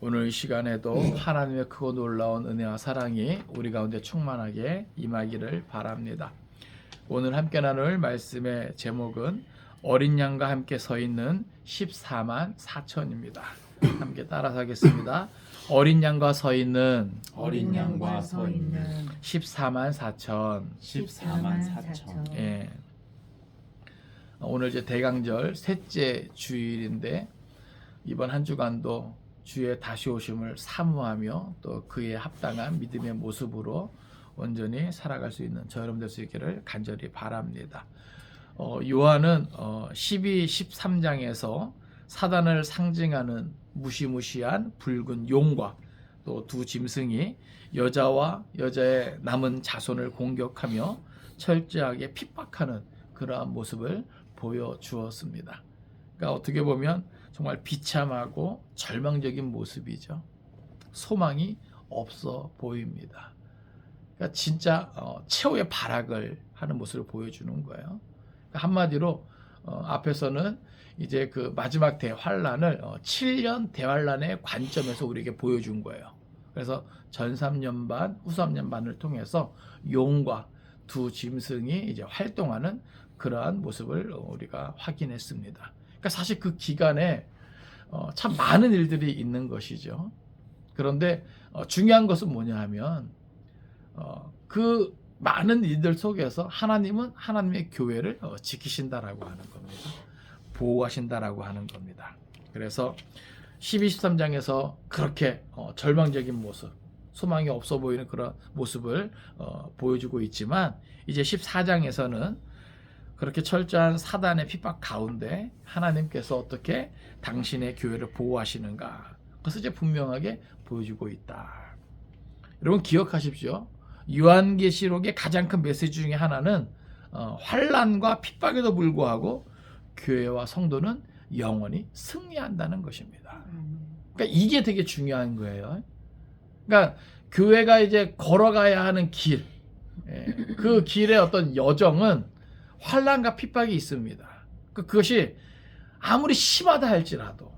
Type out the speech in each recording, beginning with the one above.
오늘 이 시간에도 하나님의 크고 놀라운 은혜와 사랑이 우리 가운데 충만하게 임하기를 바랍니다. 오늘 함께 나눌 말씀의 제목은 어린 양과 함께 서 있는 14만 4천입니다. 함께 따라서 하겠습니다. 어린 양과 서 있는 14만 4천. 14만 4천. 예. 오늘 이제 대강절 셋째 주일인데 이번 한 주간도 주의 다시 오심을 사모하며 또 그에 합당한 믿음의 모습으로 온전히 살아갈 수 있는 저 여러분 될 수 있기를 간절히 바랍니다. 요한은 12, 13장에서 사단을 상징하는 무시무시한 붉은 용과 또 두 짐승이 여자와 여자의 남은 자손을 공격하며 철저하게 핍박하는 그러한 모습을 보여주었습니다. 그러니까 어떻게 보면 정말 비참하고 절망적인 모습이죠. 소망이 없어 보입니다. 그러니까 진짜 최후의 발악을 하는 모습을 보여주는 거예요. 그러니까 한마디로 앞에서는 이제 그 마지막 대환란을 7년 대환란의 관점에서 우리에게 보여준 거예요. 그래서 전 3년반, 후 3년반을 통해서 용과 두 짐승이 이제 활동하는 그러한 모습을 우리가 확인했습니다. 그러니까 사실 그 기간에 참 많은 일들이 있는 것이죠. 그런데 중요한 것은 뭐냐 하면 그 많은 일들 속에서 하나님은 하나님의 교회를 지키신다라고 하는 겁니다. 보호하신다라고 하는 겁니다. 그래서 12, 13장에서 그렇게 절망적인 모습, 소망이 없어 보이는 그런 모습을 보여주고 있지만 이제 14장에서는 그렇게 철저한 사단의 핍박 가운데 하나님께서 어떻게 당신의 교회를 보호하시는가, 그것을 이제 분명하게 보여주고 있다. 여러분 기억하십시오. 요한계시록의 가장 큰 메시지 중에 하나는 환난과 핍박에도 불구하고 교회와 성도는 영원히 승리한다는 것입니다. 그러니까 이게 되게 중요한 거예요. 그러니까 교회가 이제 걸어가야 하는 길, 그 길의 어떤 여정은 환난과 핍박이 있습니다. 그것이 아무리 심하다 할지라도,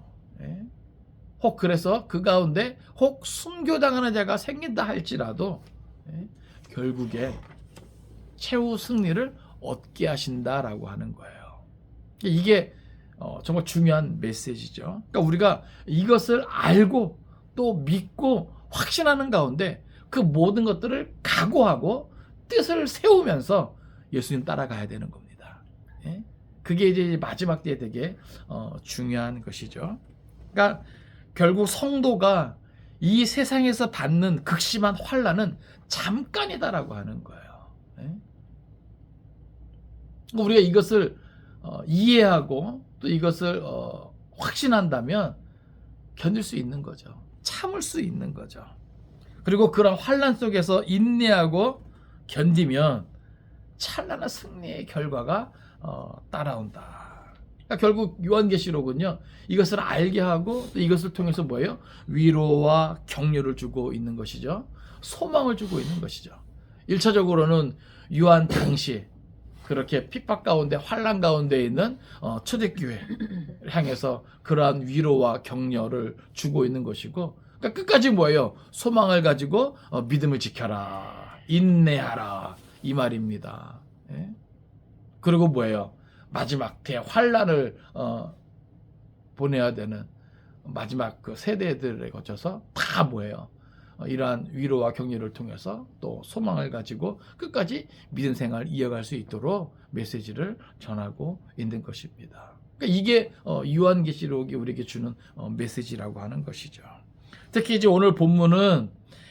혹 그래서 그 가운데 혹 순교당하는 자가 생긴다 할지라도 결국에 최후 승리를 얻게 하신다라고 하는 거예요. 이게 정말 중요한 메시지죠. 그러니까 우리가 이것을 알고 또 믿고 확신하는 가운데 그 모든 것들을 각오하고 뜻을 세우면서 예수님 따라가야 되는 겁니다. 그게 이제 마지막 때에 되게 중요한 것이죠. 그러니까 결국 성도가 이 세상에서 받는 극심한 환난은 잠깐이다라고 하는 거예요. 우리가 이것을 이해하고 또 이것을 확신한다면 견딜 수 있는 거죠. 참을 수 있는 거죠. 그리고 그런 환난 속에서 인내하고 견디면 찬란한 승리의 결과가 따라온다. 그러니까 결국 요한계시록은요, 이것을 알게 하고 또 이것을 통해서 뭐예요? 위로와 격려를 주고 있는 것이죠. 소망을 주고 있는 것이죠. 1차적으로는 요한 당시 그렇게 핍박 가운데 환난 가운데 있는 초대교회를 향해서 그러한 위로와 격려를 주고 있는 것이고, 그러니까 끝까지 뭐예요? 소망을 가지고 믿음을 지켜라, 인내하라, 이 말입니다. 그리고 뭐예요? 마지막 대환란을 보내야 되는 마지막 그 세대들에 거쳐서 다 뭐예요? 이러한 위로와 격려를 통해서 또 소망을 가지고 끝까지 믿음 생활을 이어갈 수 있도록 메시지를 전하고 있는 것입니다. 그러니까 이게 요한계시록이 우리에게 주는 메시지라고 하는 것이죠. 특히 이제 오늘 본문은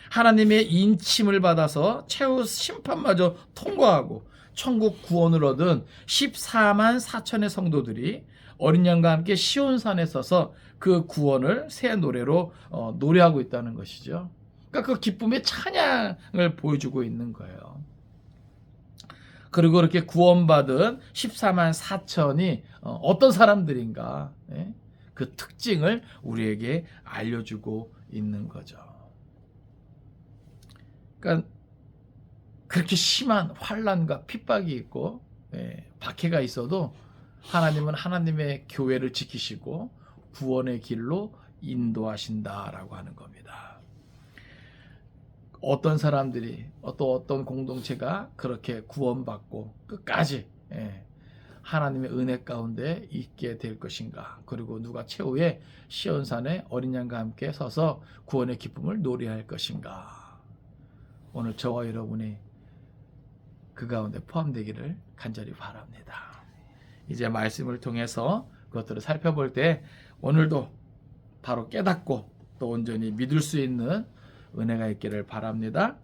하나님의 인침을 받아서 최후 심판마저 통과하고 천국 구원을 얻은 14만 4천의 성도들이 어린 양과 함께 시온산에 서서 그 구원을 새 노래로 노래하고 있다는 것이죠. 그러니까 그 기쁨의 찬양을 보여주고 있는 거예요. 그리고 이렇게 구원받은 14만 4천이 어떤 사람들인가, 그 특징을 우리에게 알려주고 있는 거죠. 그러니까 그렇게 심한 환난과 핍박이 있고 박해가 있어도 하나님은 하나님의 교회를 지키시고 구원의 길로 인도하신다라고 하는 겁니다. 어떤 사람들이 어떤 공동체가 그렇게 구원받고 끝까지 하나님의 은혜 가운데 있게 될 것인가? 그리고 누가 최후의 시온산에 어린 양과 함께 서서 구원의 기쁨을 노래할 것인가? 오늘 저와 여러분이 그 가운데 포함되기를 간절히 바랍니다. 이제 말씀을 통해서 그것들을 살펴볼 때 오늘도 바로 깨닫고 또 온전히 믿을 수 있는 은혜가 있기를 바랍니다.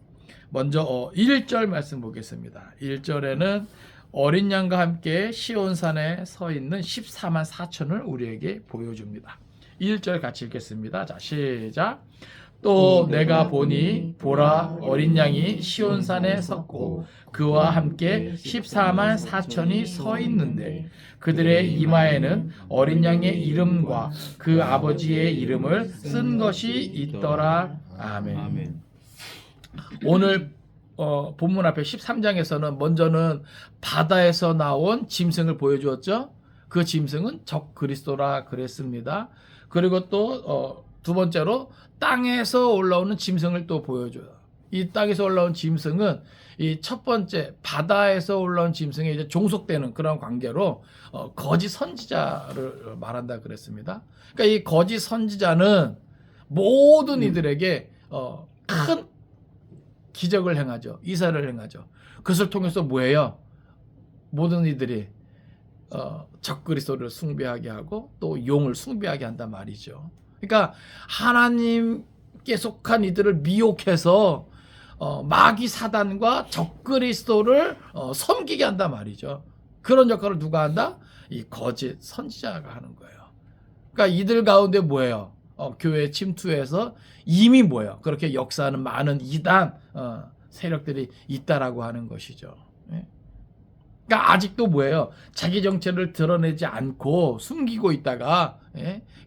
먼저 1절 말씀 보겠습니다. 1절에는 어린 양과 함께 시온산에 서 있는 14만 4천을 우리에게 보여줍니다. 1절 같이 읽겠습니다. 자, 시작. 또 내가 보니 보라 어린 양이 시온산에 섰고 그와 함께 14만 4천이 서 있는데 그들의 이마에는 어린 양의 이름과 그 아버지의 이름을 쓴 것이 있더라. 아멘. 오늘 본문 앞에 13장에서는 먼저는 바다에서 나온 짐승을 보여주었죠. 그 짐승은 적 그리스도라 그랬습니다. 그리고 또 두 번째로 땅에서 올라오는 짐승을 또 보여줘요. 이 땅에서 올라온 짐승은 이 첫 번째 바다에서 올라온 짐승에 이제 종속되는 그런 관계로 거짓 선지자를 말한다 그랬습니다. 그러니까 이 거짓 선지자는 모든 이들에게 큰 기적을 행하죠. 이사를 행하죠. 그것을 통해서 뭐예요? 모든 이들이 적그리스도를 숭배하게 하고 또 용을 숭배하게 한단 말이죠. 그러니까 하나님께 속한 이들을 미혹해서 마귀 사단과 적그리스도를 섬기게 한단 말이죠. 그런 역할을 누가 한다? 이 거짓 선지자가 하는 거예요. 그러니까 이들 가운데 뭐예요? 교회 침투해서 이미 뭐예요? 그렇게 역사하는 많은 이단 세력들이 있다라고 하는 것이죠. 그러니까 아직도 뭐예요? 자기 정체를 드러내지 않고 숨기고 있다가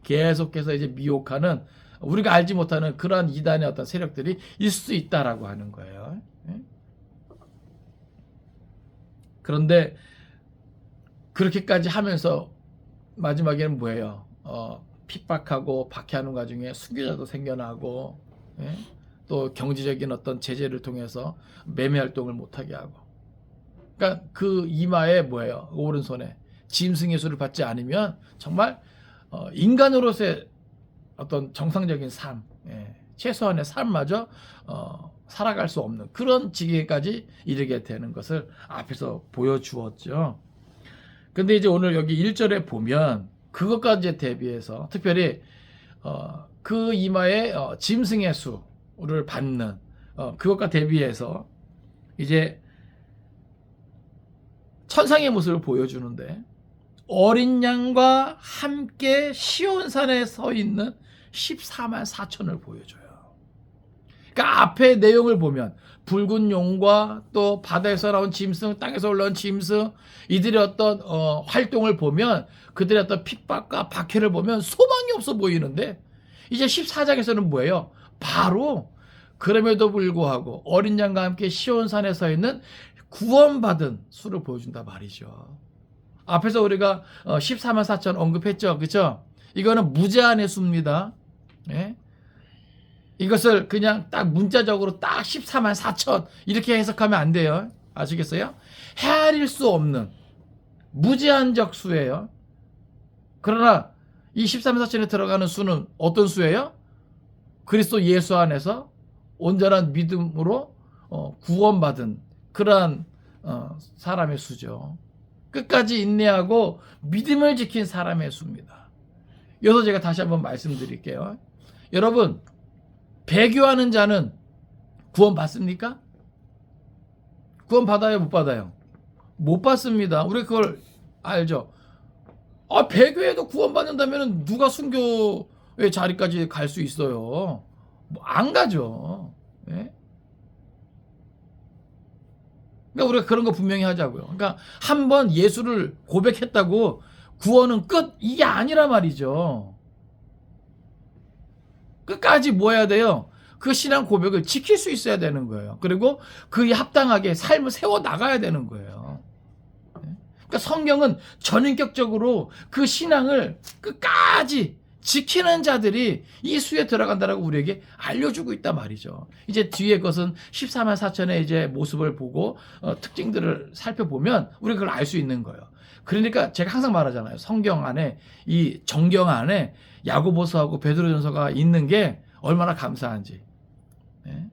계속해서 이제 미혹하는 우리가 알지 못하는 그러한 이단의 어떤 세력들이 있을 수 있다라고 하는 거예요. 그런데 그렇게까지 하면서 마지막에는 뭐예요? 핍박하고 박해하는 과정에 순교자도 생겨나고 또 경제적인 어떤 제재를 통해서 매매 활동을 못하게 하고 그러니까 그 이마에 뭐예요? 오른손에 짐승의 수를 받지 않으면 정말 인간으로서의 어떤 정상적인 삶, 최소한의 삶마저 살아갈 수 없는 그런 지경까지 이르게 되는 것을 앞에서 보여주었죠. 근데 이제 오늘 여기 1절에 보면 그것까지 대비해서 특별히 그 이마에 짐승의 수를 받는 그것과 대비해서 이제 천상의 모습을 보여주는데 어린 양과 함께 시온산에 서 있는 14만 4천을 보여줘요. 그러니까 앞에 내용을 보면 붉은 용과 또 바다에서 나온 짐승, 땅에서 올라온 짐승 이들의 어떤 활동을 보면 그들의 어떤 핍박과 박해를 보면 소망이 없어 보이는데 이제 14장에서는 뭐예요? 바로 그럼에도 불구하고 어린 양과 함께 시온산에 서 있는 구원받은 수를 보여준다 말이죠. 앞에서 우리가 14만 4천 언급했죠. 그렇죠? 이거는 무제한의 수입니다. 이것을 그냥 딱 문자적으로 딱 14만 4천 이렇게 해석하면 안 돼요. 아시겠어요? 헤아릴 수 없는 무제한적 수예요. 그러나 이 14만 4천에 들어가는 수는 어떤 수예요? 그리스도 예수 안에서 온전한 믿음으로 구원받은 그러한 사람의 수죠. 끝까지 인내하고 믿음을 지킨 사람의 수입니다. 여기서 제가 다시 한번 말씀드릴게요. 여러분, 배교하는 자는 구원 받습니까? 구원 받아요, 못 받아요? 못 받습니다. 우리 그걸 알죠? 배교해도 구원 받는다면 누가 순교의 자리까지 갈 수 있어요? 안 가죠. 그러니까 우리가 그런 거 분명히 하자고요. 그러니까 한번 예수를 고백했다고 구원은 끝 이게 아니란 말이죠. 끝까지 뭐 해야 돼요? 그 신앙 고백을 지킬 수 있어야 되는 거예요. 그리고 그에 합당하게 삶을 세워 나가야 되는 거예요. 그러니까 성경은 전인격적으로 그 신앙을 끝까지 지키는 자들이 이 수에 들어간다라고 우리에게 알려주고 있단 말이죠. 이제 뒤에 것은 14만 4천의 이제 모습을 보고 특징들을 살펴보면 우리가 그걸 알 수 있는 거예요. 그러니까 제가 항상 말하잖아요. 성경 안에 이 정경 안에 야고보서하고 베드로전서가 있는 게 얼마나 감사한지. 네?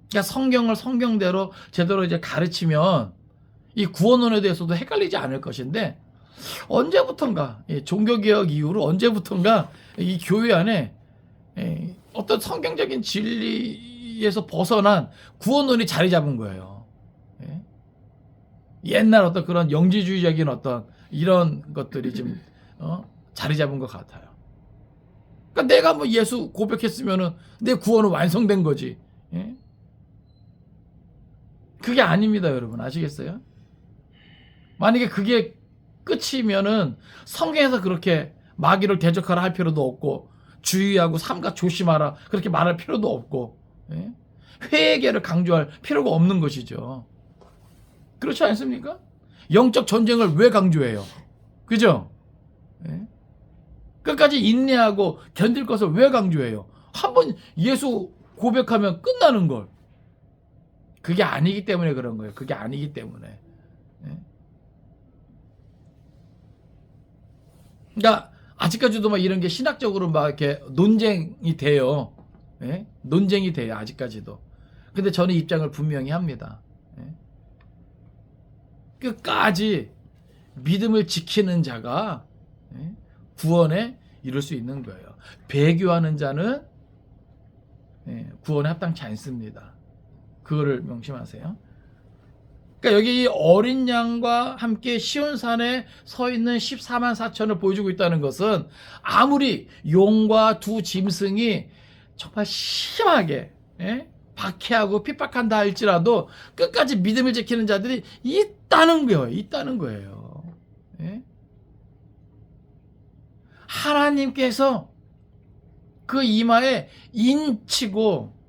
그러니까 성경을 성경대로 제대로 이제 가르치면 이 구원론에 대해서도 헷갈리지 않을 것인데 언제부턴가 종교개혁 이후로 언제부턴가 이 교회 안에 어떤 성경적인 진리에서 벗어난 구원론이 자리 잡은 거예요. 옛날 어떤 그런 영지주의적인 어떤 이런 것들이 좀 자리 잡은 것 같아요. 그러니까 내가 뭐 예수 고백했으면은 내 구원은 완성된 거지. 그게 아닙니다, 여러분. 아시겠어요? 만약에 그게 끝이면은 성경에서 그렇게 마귀를 대적하라 할 필요도 없고 주의하고 삼가 조심하라 그렇게 말할 필요도 없고 회개를 강조할 필요가 없는 것이죠. 그렇지 않습니까? 영적 전쟁을 왜 강조해요? 그죠? 끝까지 인내하고 견딜 것을 왜 강조해요? 한번 예수 고백하면 끝나는 걸. 그게 아니기 때문에 그런 거예요. 그게 아니기 때문에. 그러니까 아직까지도 막 이런 게 신학적으로 막 이렇게 논쟁이 돼요. 논쟁이 돼요. 아직까지도. 근데 저는 입장을 분명히 합니다. 끝까지 믿음을 지키는 자가 구원에 이룰 수 있는 거예요. 배교하는 자는 구원에 합당치 않습니다. 그거를 명심하세요. 그러니까 여기 이 어린 양과 함께 시온산에 서 있는 14만 4천을 보여주고 있다는 것은 아무리 용과 두 짐승이 정말 심하게 박해하고 핍박한다 할지라도 끝까지 믿음을 지키는 자들이 있다는 거예요. 있다는 거예요. 하나님께서 그 이마에 인치고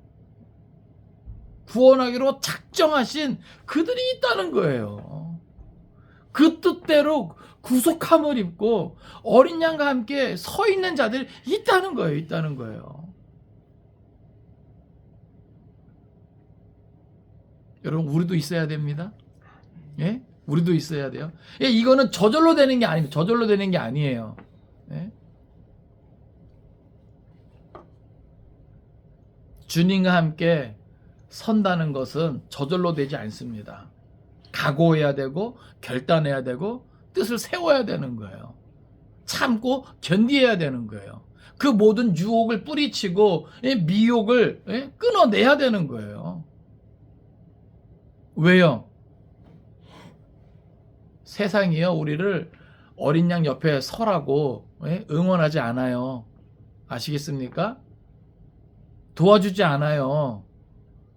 구원하기로 작정하신 그들이 있다는 거예요. 그 뜻대로 구속함을 입고 어린 양과 함께 서 있는 자들이 있다는 거예요. 있다는 거예요. 여러분, 우리도 있어야 됩니다. 우리도 있어야 돼요. 이거는 저절로 되는 게 아닙니다. 저절로 되는 게 아니에요. 주님과 함께 선다는 것은 저절로 되지 않습니다. 각오해야 되고 결단해야 되고 뜻을 세워야 되는 거예요. 참고 견디해야 되는 거예요. 그 모든 유혹을 뿌리치고 미혹을 끊어내야 되는 거예요. 왜요? 세상이요 우리를 어린 양 옆에 서라고 응원하지 않아요. 아시겠습니까? 도와주지 않아요.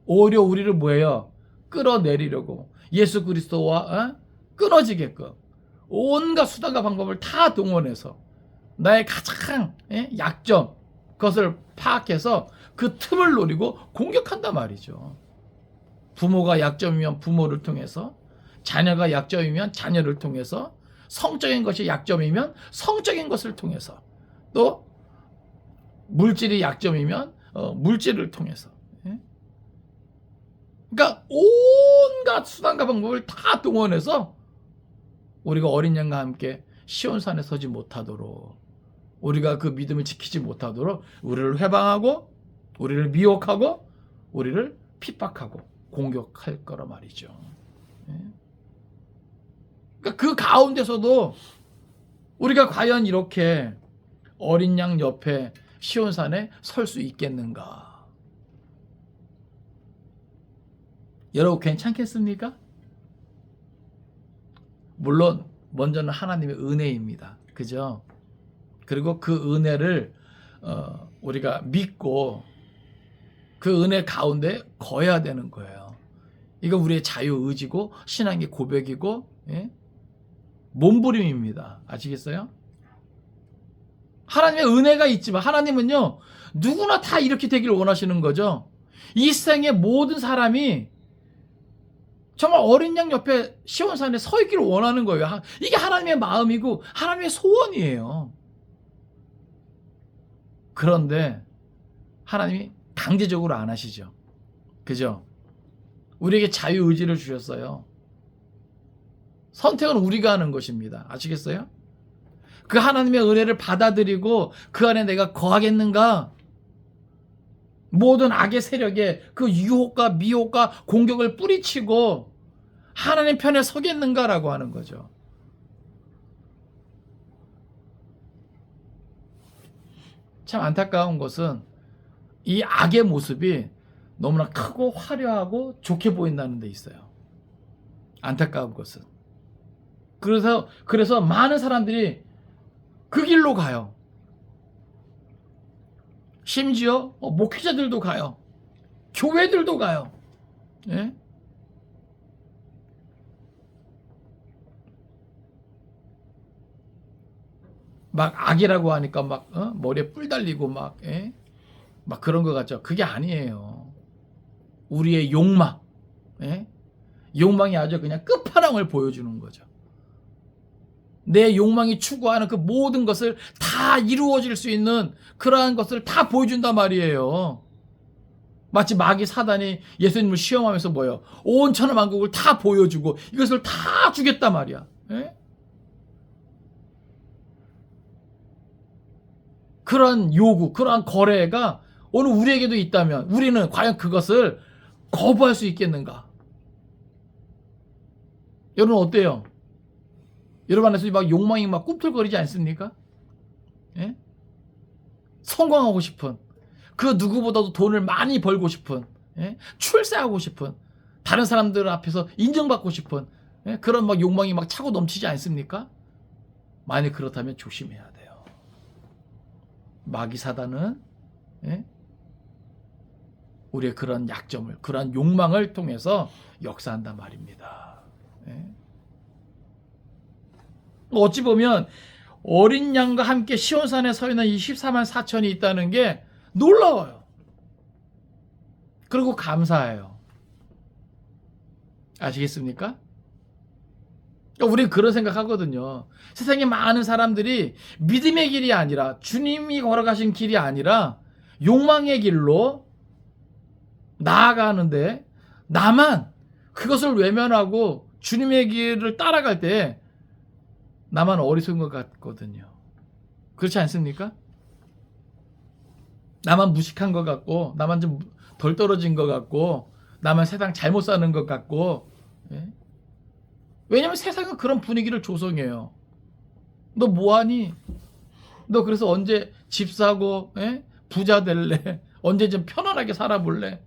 오히려 우리를 뭐예요? 끌어내리려고 예수 그리스도와 끊어지게끔 온갖 수단과 방법을 다 동원해서 나의 가장 약점 그것을 파악해서 그 틈을 노리고 공격한단 말이죠. 부모가 약점이면 부모를 통해서, 자녀가 약점이면 자녀를 통해서, 성적인 것이 약점이면 성적인 것을 통해서, 또 물질이 약점이면 물질을 통해서. 그러니까 온갖 수단과 방법을 다 동원해서 우리가 어린 양과 함께 시온산에 서지 못하도록, 우리가 그 믿음을 지키지 못하도록 우리를 회방하고 우리를 미혹하고 우리를 핍박하고 공격할 거라 말이죠. 그러니까 그 가운데서도 우리가 과연 이렇게 어린 양 옆에 시온산에 설 수 있겠는가? 여러분 괜찮겠습니까? 물론 먼저는 하나님의 은혜입니다. 그죠? 그리고 그 은혜를 우리가 믿고 그 은혜 가운데 거해야 되는 거예요. 이거 우리의 자유의지고 신앙의 고백이고 몸부림입니다. 아시겠어요? 하나님의 은혜가 있지만 하나님은요 누구나 다 이렇게 되기를 원하시는 거죠. 이 세상의 모든 사람이 정말 어린 양 옆에 시온산에 서 있기를 원하는 거예요. 이게 하나님의 마음이고 하나님의 소원이에요. 그런데 하나님이 강제적으로 안 하시죠. 그죠? 우리에게 자유의지를 주셨어요. 선택은 우리가 하는 것입니다. 아시겠어요? 그 하나님의 은혜를 받아들이고 그 안에 내가 거하겠는가? 모든 악의 세력에 그 유혹과 미혹과 공격을 뿌리치고 하나님 편에 서겠는가라고 하는 거죠. 참 안타까운 것은 이 악의 모습이 너무나 크고 화려하고 좋게 보인다는 데 있어요. 안타까운 것은. 그래서 많은 사람들이 그 길로 가요. 심지어 목회자들도 가요. 교회들도 가요. 예? 막 악이라고 하니까 막 머리에 뿔 달리고 막 그런 것 같죠. 그게 아니에요. 우리의 욕망, 욕망이 아주 그냥 끝판왕을 보여주는 거죠. 내 욕망이 추구하는 그 모든 것을 다 이루어질 수 있는 그러한 것을 다 보여준단 말이에요. 마치 마귀 사단이 예수님을 시험하면서 뭐예요? 온 천하만국을 다 보여주고 이것을 다 주겠단 말이야. 그런 요구, 그러한 거래가 오늘 우리에게도 있다면 우리는 과연 그것을 거부할 수 있겠는가? 여러분 어때요? 여러분 안에서 막 욕망이 막 꿈틀거리지 않습니까? 예? 성공하고 싶은, 그 누구보다도 돈을 많이 벌고 싶은, 출세하고 싶은, 다른 사람들 앞에서 인정받고 싶은 그런 막 욕망이 막 차고 넘치지 않습니까? 만약 그렇다면 조심해야 돼요. 마귀 사단은 우리의 그런 약점을, 그런 욕망을 통해서 역사한단 말입니다. 어찌 보면 어린 양과 함께 시온산에 서 있는 이 14만 4천이 있다는 게 놀라워요. 그리고 감사해요. 아시겠습니까? 우리는 그런 생각하거든요. 세상에 많은 사람들이 믿음의 길이 아니라, 주님이 걸어가신 길이 아니라 욕망의 길로 나아가는데, 나만 그것을 외면하고 주님의 길을 따라갈 때 나만 어리석은 것 같거든요. 그렇지 않습니까? 나만 무식한 것 같고, 나만 좀 덜 떨어진 것 같고, 나만 세상 잘못 사는 것 같고. 왜냐면 세상은 그런 분위기를 조성해요. 너 뭐하니? 너 그래서 언제 집 사고 부자 될래? 언제 좀 편안하게 살아볼래?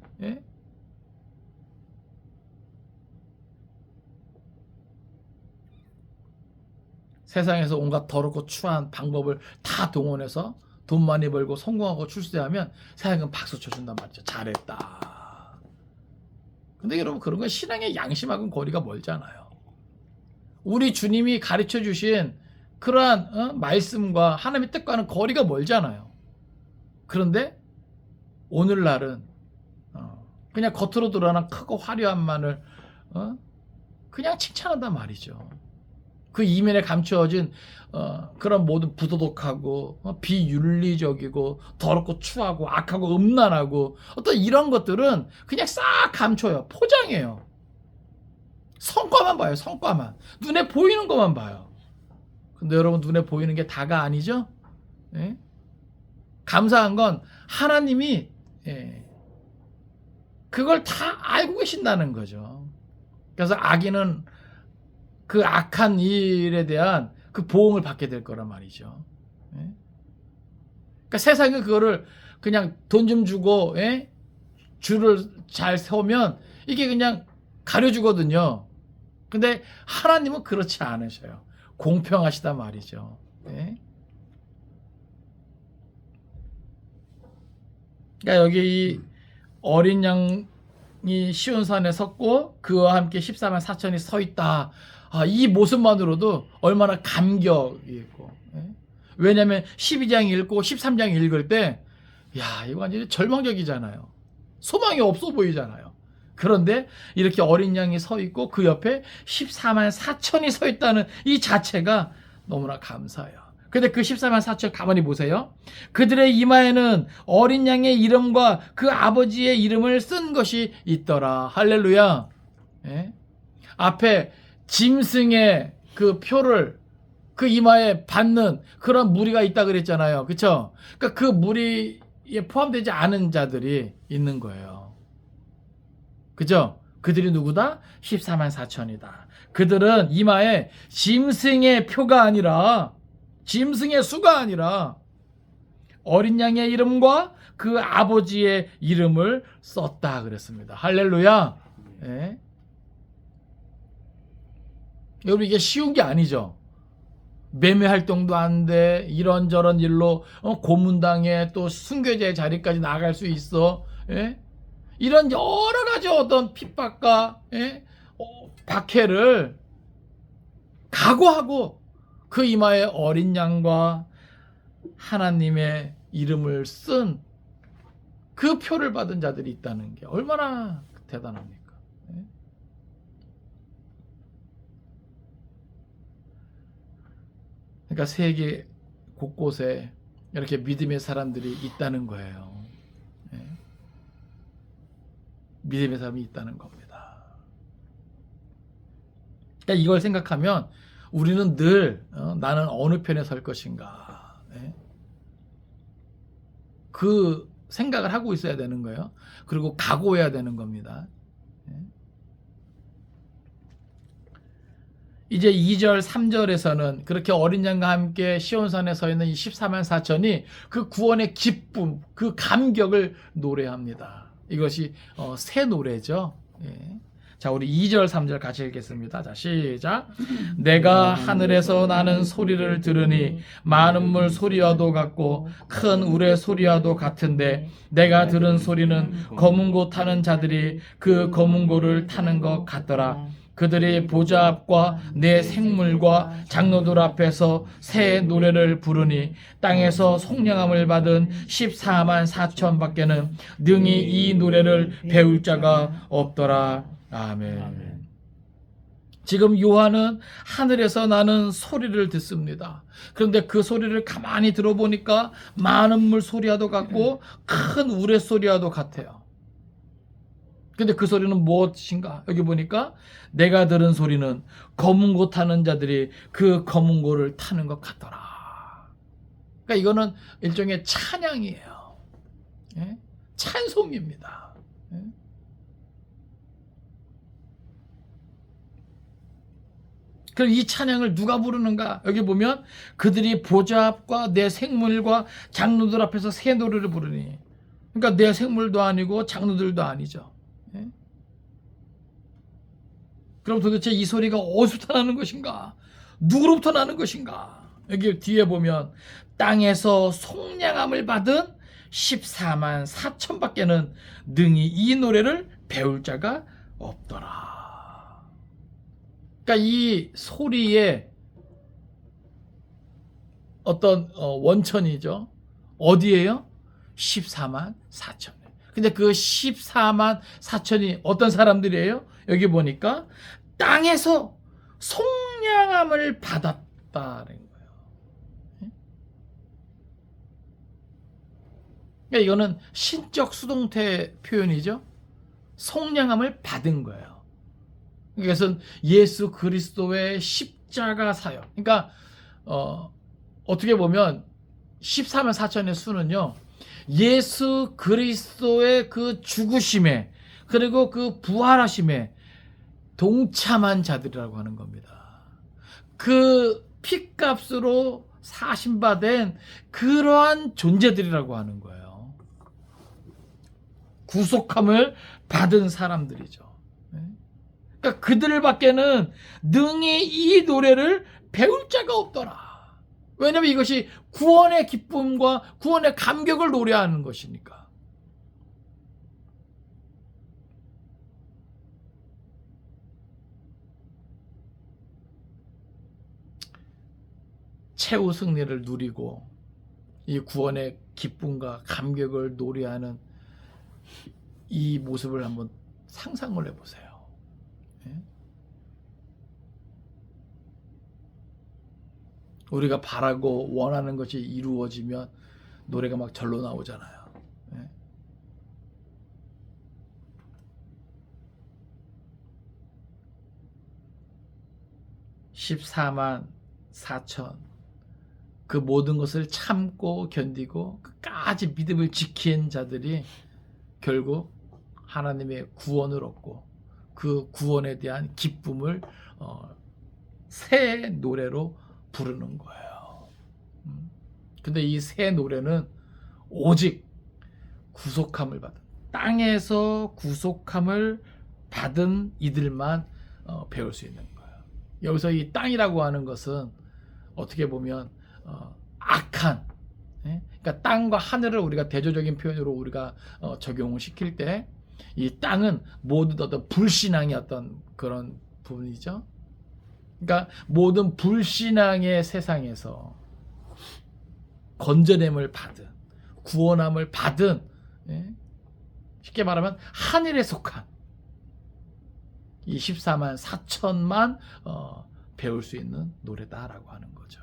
세상에서 온갖 더럽고 추한 방법을 다 동원해서 돈 많이 벌고 성공하고 출세하면 세상은 박수 쳐준단 말이죠. 잘했다. 근데 여러분, 그런 건 신앙의 양심하고는 거리가 멀잖아요. 우리 주님이 가르쳐 주신 그러한 말씀과 하나님의 뜻과는 거리가 멀잖아요. 그런데 오늘날은 그냥 겉으로 드러난 크고 화려함만을 그냥 칭찬한단 말이죠. 그 이면에 감추어진 그런 모든 부도덕하고 비윤리적이고 더럽고 추하고 악하고 음란하고 어떤 이런 것들은 그냥 싹 감춰요. 포장해요. 성과만 봐요. 성과만. 눈에 보이는 것만 봐요. 근데 여러분, 눈에 보이는 게 다가 아니죠? 감사한 건 하나님이 그걸 다 알고 계신다는 거죠. 그래서 악인은 그 악한 일에 대한 그 보응을 받게 될 거란 말이죠. 그러니까 세상에 그거를 그냥 돈 좀 주고 줄을 잘 세우면 이게 그냥 가려주거든요. 근데 하나님은 그렇지 않으셔요. 공평하시단 말이죠. 그러니까 여기 이 어린 양이 시온산에 섰고 그와 함께 14만 4천이 서 있다. 이 모습만으로도 얼마나 감격이 있고. 왜냐하면 12장 읽고 13장 읽을 때 이거 완전히 절망적이잖아요. 소망이 없어 보이잖아요. 그런데 이렇게 어린 양이 서 있고 그 옆에 14만 4천이 서 있다는 이 자체가 너무나 감사해요. 근데 그 14만 4천 가만히 보세요. 그들의 이마에는 어린 양의 이름과 그 아버지의 이름을 쓴 것이 있더라. 할렐루야. 예? 앞에 짐승의 그 표를 그 이마에 받는 그런 무리가 있다 그랬잖아요. 그렇죠? 그러니까 그 무리에 포함되지 않은 자들이 있는 거예요. 그죠? 그들이 누구다? 14만 4천이다. 그들은 이마에 짐승의 표가 아니라 짐승의 수가 아니라 어린 양의 이름과 그 아버지의 이름을 썼다 그랬습니다. 할렐루야. 예? 여러분 이게 쉬운 게 아니죠. 매매 활동도 안 돼. 이런저런 일로 고문당해. 또 순교자의 자리까지 나갈 수 있어. 예? 이런 여러 가지 어떤 핍박과 박해를 각오하고 그 이마에 어린 양과 하나님의 이름을 쓴 그 표를 받은 자들이 있다는 게 얼마나 대단합니까? 그러니까 세계 곳곳에 이렇게 믿음의 사람들이 있다는 거예요. 믿음의 사람이 있다는 겁니다. 그러니까 이걸 생각하면 우리는 늘 나는 어느 편에 설 것인가 그 생각을 하고 있어야 되는 거예요. 그리고 각오해야 되는 겁니다. 이제 2절 3절에서는 그렇게 어린 양과 함께 시온산에 서 있는 이 14만 4천이 그 구원의 기쁨, 그 감격을 노래합니다. 이것이 새 노래죠. 자, 우리 2절 3절 같이 읽겠습니다. 자, 시작. 내가 하늘에서 나는 소리를 들으니 많은 물 소리와도 같고 큰 울의 소리와도 같은데 내가 들은 소리는 검은 고 타는 자들이 그 검은 고를 타는 것 같더라. 그들이 보좌 앞과 내 생물과 장로들 앞에서 새 노래를 부르니 땅에서 속량함을 받은 14만 4천 밖에는 능히 이 노래를 배울 자가 없더라. 아멘. 지금 요한은 하늘에서 나는 소리를 듣습니다. 그런데 그 소리를 가만히 들어보니까 많은 물 소리와도 같고 큰 우레 소리와도 같아요. 근데 그 소리는 무엇인가? 여기 보니까 내가 들은 소리는 검은 고 타는 자들이 그 검은 고를 타는 것 같더라. 그러니까 이거는 일종의 찬양이에요. 찬송입니다. 그럼 이 찬양을 누가 부르는가? 여기 보면 그들이 보좌 앞과 내 생물과 장로들 앞에서 새 노래를 부르니, 그러니까 내 생물도 아니고 장로들도 아니죠. 그럼 도대체 이 소리가 어디서부터 나는 것인가? 누구로부터 나는 것인가? 여기 뒤에 보면 땅에서 속량함을 받은 14만 4천 밖에는 능히 이 노래를 배울 자가 없더라. 그러니까 이 소리의 어떤 원천이죠. 어디예요? 14만 4천. 근데 그 14만 4천이 어떤 사람들이에요? 여기 보니까 땅에서 속량함을 받았다는 거예요. 그러니까 이거는 신적 수동태 표현이죠. 속량함을 받은 거예요. 이것은 예수 그리스도의 십자가 사역. 그러니까 어떻게 보면 14만 4천의 수는요, 예수 그리스도의 그 죽으심에 그리고 그 부활하심에 동참한 자들이라고 하는 겁니다. 그 피값으로 사신받은 그러한 존재들이라고 하는 거예요. 구속함을 받은 사람들이죠. 그러니까 그들밖에는 능히 이 노래를 배울 자가 없더라. 왜냐하면 이것이 구원의 기쁨과 구원의 감격을 노래하는 것이니까. 최후 승리를 누리고 이 구원의 기쁨과 감격을 노래하는 이 모습을 한번 상상을 해보세요. 예? 우리가 바라고 원하는 것이 이루어지면 노래가 막 절로 나오잖아요. 예? 14만 4천 그 모든 것을 참고 견디고 끝까지 믿음을 지킨 자들이 결국 하나님의 구원을 얻고 그 구원에 대한 기쁨을 새 노래로 부르는 거예요. 근데 이 새 노래는 오직 구속함을 받은, 땅에서 구속함을 받은 이들만 배울 수 있는 거예요. 여기서 이 땅이라고 하는 것은 어떻게 보면 악한, 그러니까 땅과 하늘을 우리가 대조적인 표현으로 우리가 적용을 시킬 때 이 땅은 모두 어떤 불신앙의 어떤 그런 부분이죠. 그러니까 모든 불신앙의 세상에서 건져냄을 받은, 구원함을 받은, 쉽게 말하면 하늘에 속한 이 14만 4천만 배울 수 있는 노래다라고 하는 거죠.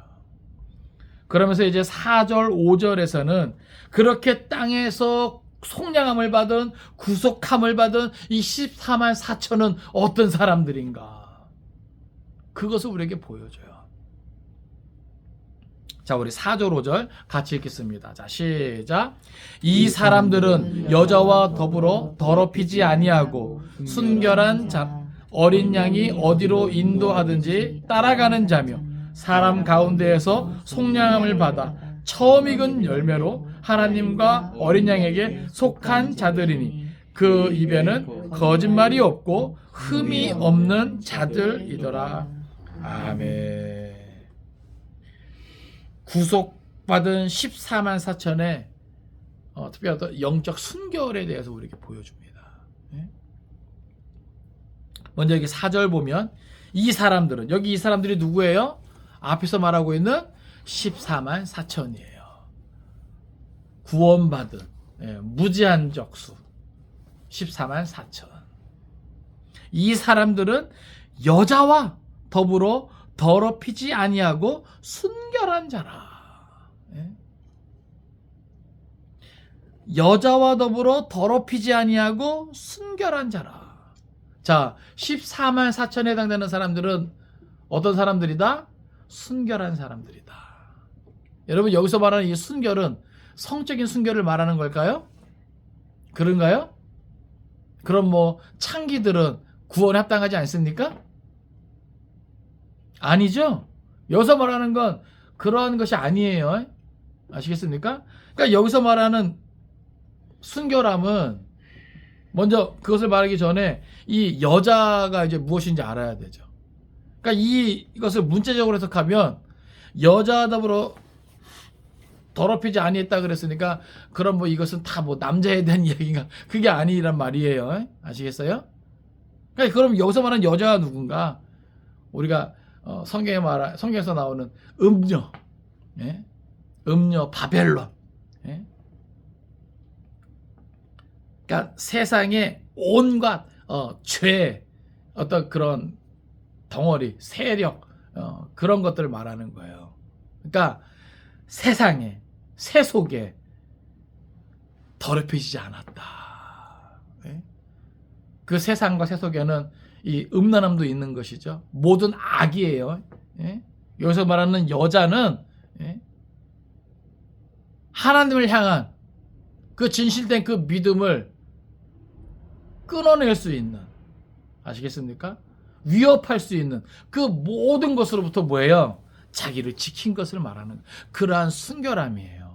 그러면서 이제 4절 5절에서는 그렇게 땅에서 속량함을 받은, 구속함을 받은 이 14만 4천은 어떤 사람들인가, 그것을 우리에게 보여줘요. 자, 우리 4절 5절 같이 읽겠습니다. 자, 시작. 이 사람들은 여자와 더불어 더럽히지 아니하고 순결한 자, 어린 양이 어디로 인도하든지 따라가는 자며 사람 가운데에서 속량함을 받아 처음 익은 열매로 하나님과 어린 양에게 속한 자들이니 그 입에는 거짓말이 없고 흠이 없는 자들이더라. 아멘. 구속받은 14만 4천의 특별히 어떤 영적 순결에 대해서 우리에게 보여줍니다. 먼저 여기 4절 보면 이 사람들은, 여기 이 사람들이 누구예요? 앞에서 말하고 있는 14만 4천이에요. 구원받은 무제한 적수 14만 4천. 이 사람들은 여자와 더불어 더럽히지 아니하고 순결한 자라. 여자와 더불어 더럽히지 아니하고 순결한 자라. 자, 14만 4천에 해당되는 사람들은 어떤 사람들이다? 순결한 사람들이다. 여러분, 여기서 말하는 이 순결은 성적인 순결을 말하는 걸까요? 그런가요? 그럼 뭐 창기들은 구원에 합당하지 않습니까? 아니죠. 여기서 말하는 건 그러한 것이 아니에요. 아시겠습니까? 그러니까 여기서 말하는 순결함은 먼저 그것을 말하기 전에 이 여자가 이제 무엇인지 알아야 되죠. 그러니까 이것을 문자적으로 해석하면 여자와 더불어 더럽히지 아니했다 그랬으니까 그럼 뭐 이것은 다 뭐 남자에 대한 이야기인가? 그게 아니란 말이에요. 아시겠어요? 그러니까 그럼 여기서 말하는 여자가 누군가? 우리가 성경에서 나오는 음녀, 음녀 바벨론, 그러니까 세상의 온갖 죄, 어떤 그런 덩어리, 세력, 그런 것들을 말하는 거예요. 그러니까 세상에, 세속에 더럽혀지지 않았다. 그 세상과 세속에는 이 음란함도 있는 것이죠. 모든 악이에요. 여기서 말하는 여자는 하나님을 향한 그 진실된 그 믿음을 끊어낼 수 있는, 아시겠습니까? 위협할 수 있는 그 모든 것으로부터 뭐예요? 자기를 지킨 것을 말하는 그러한 순결함이에요.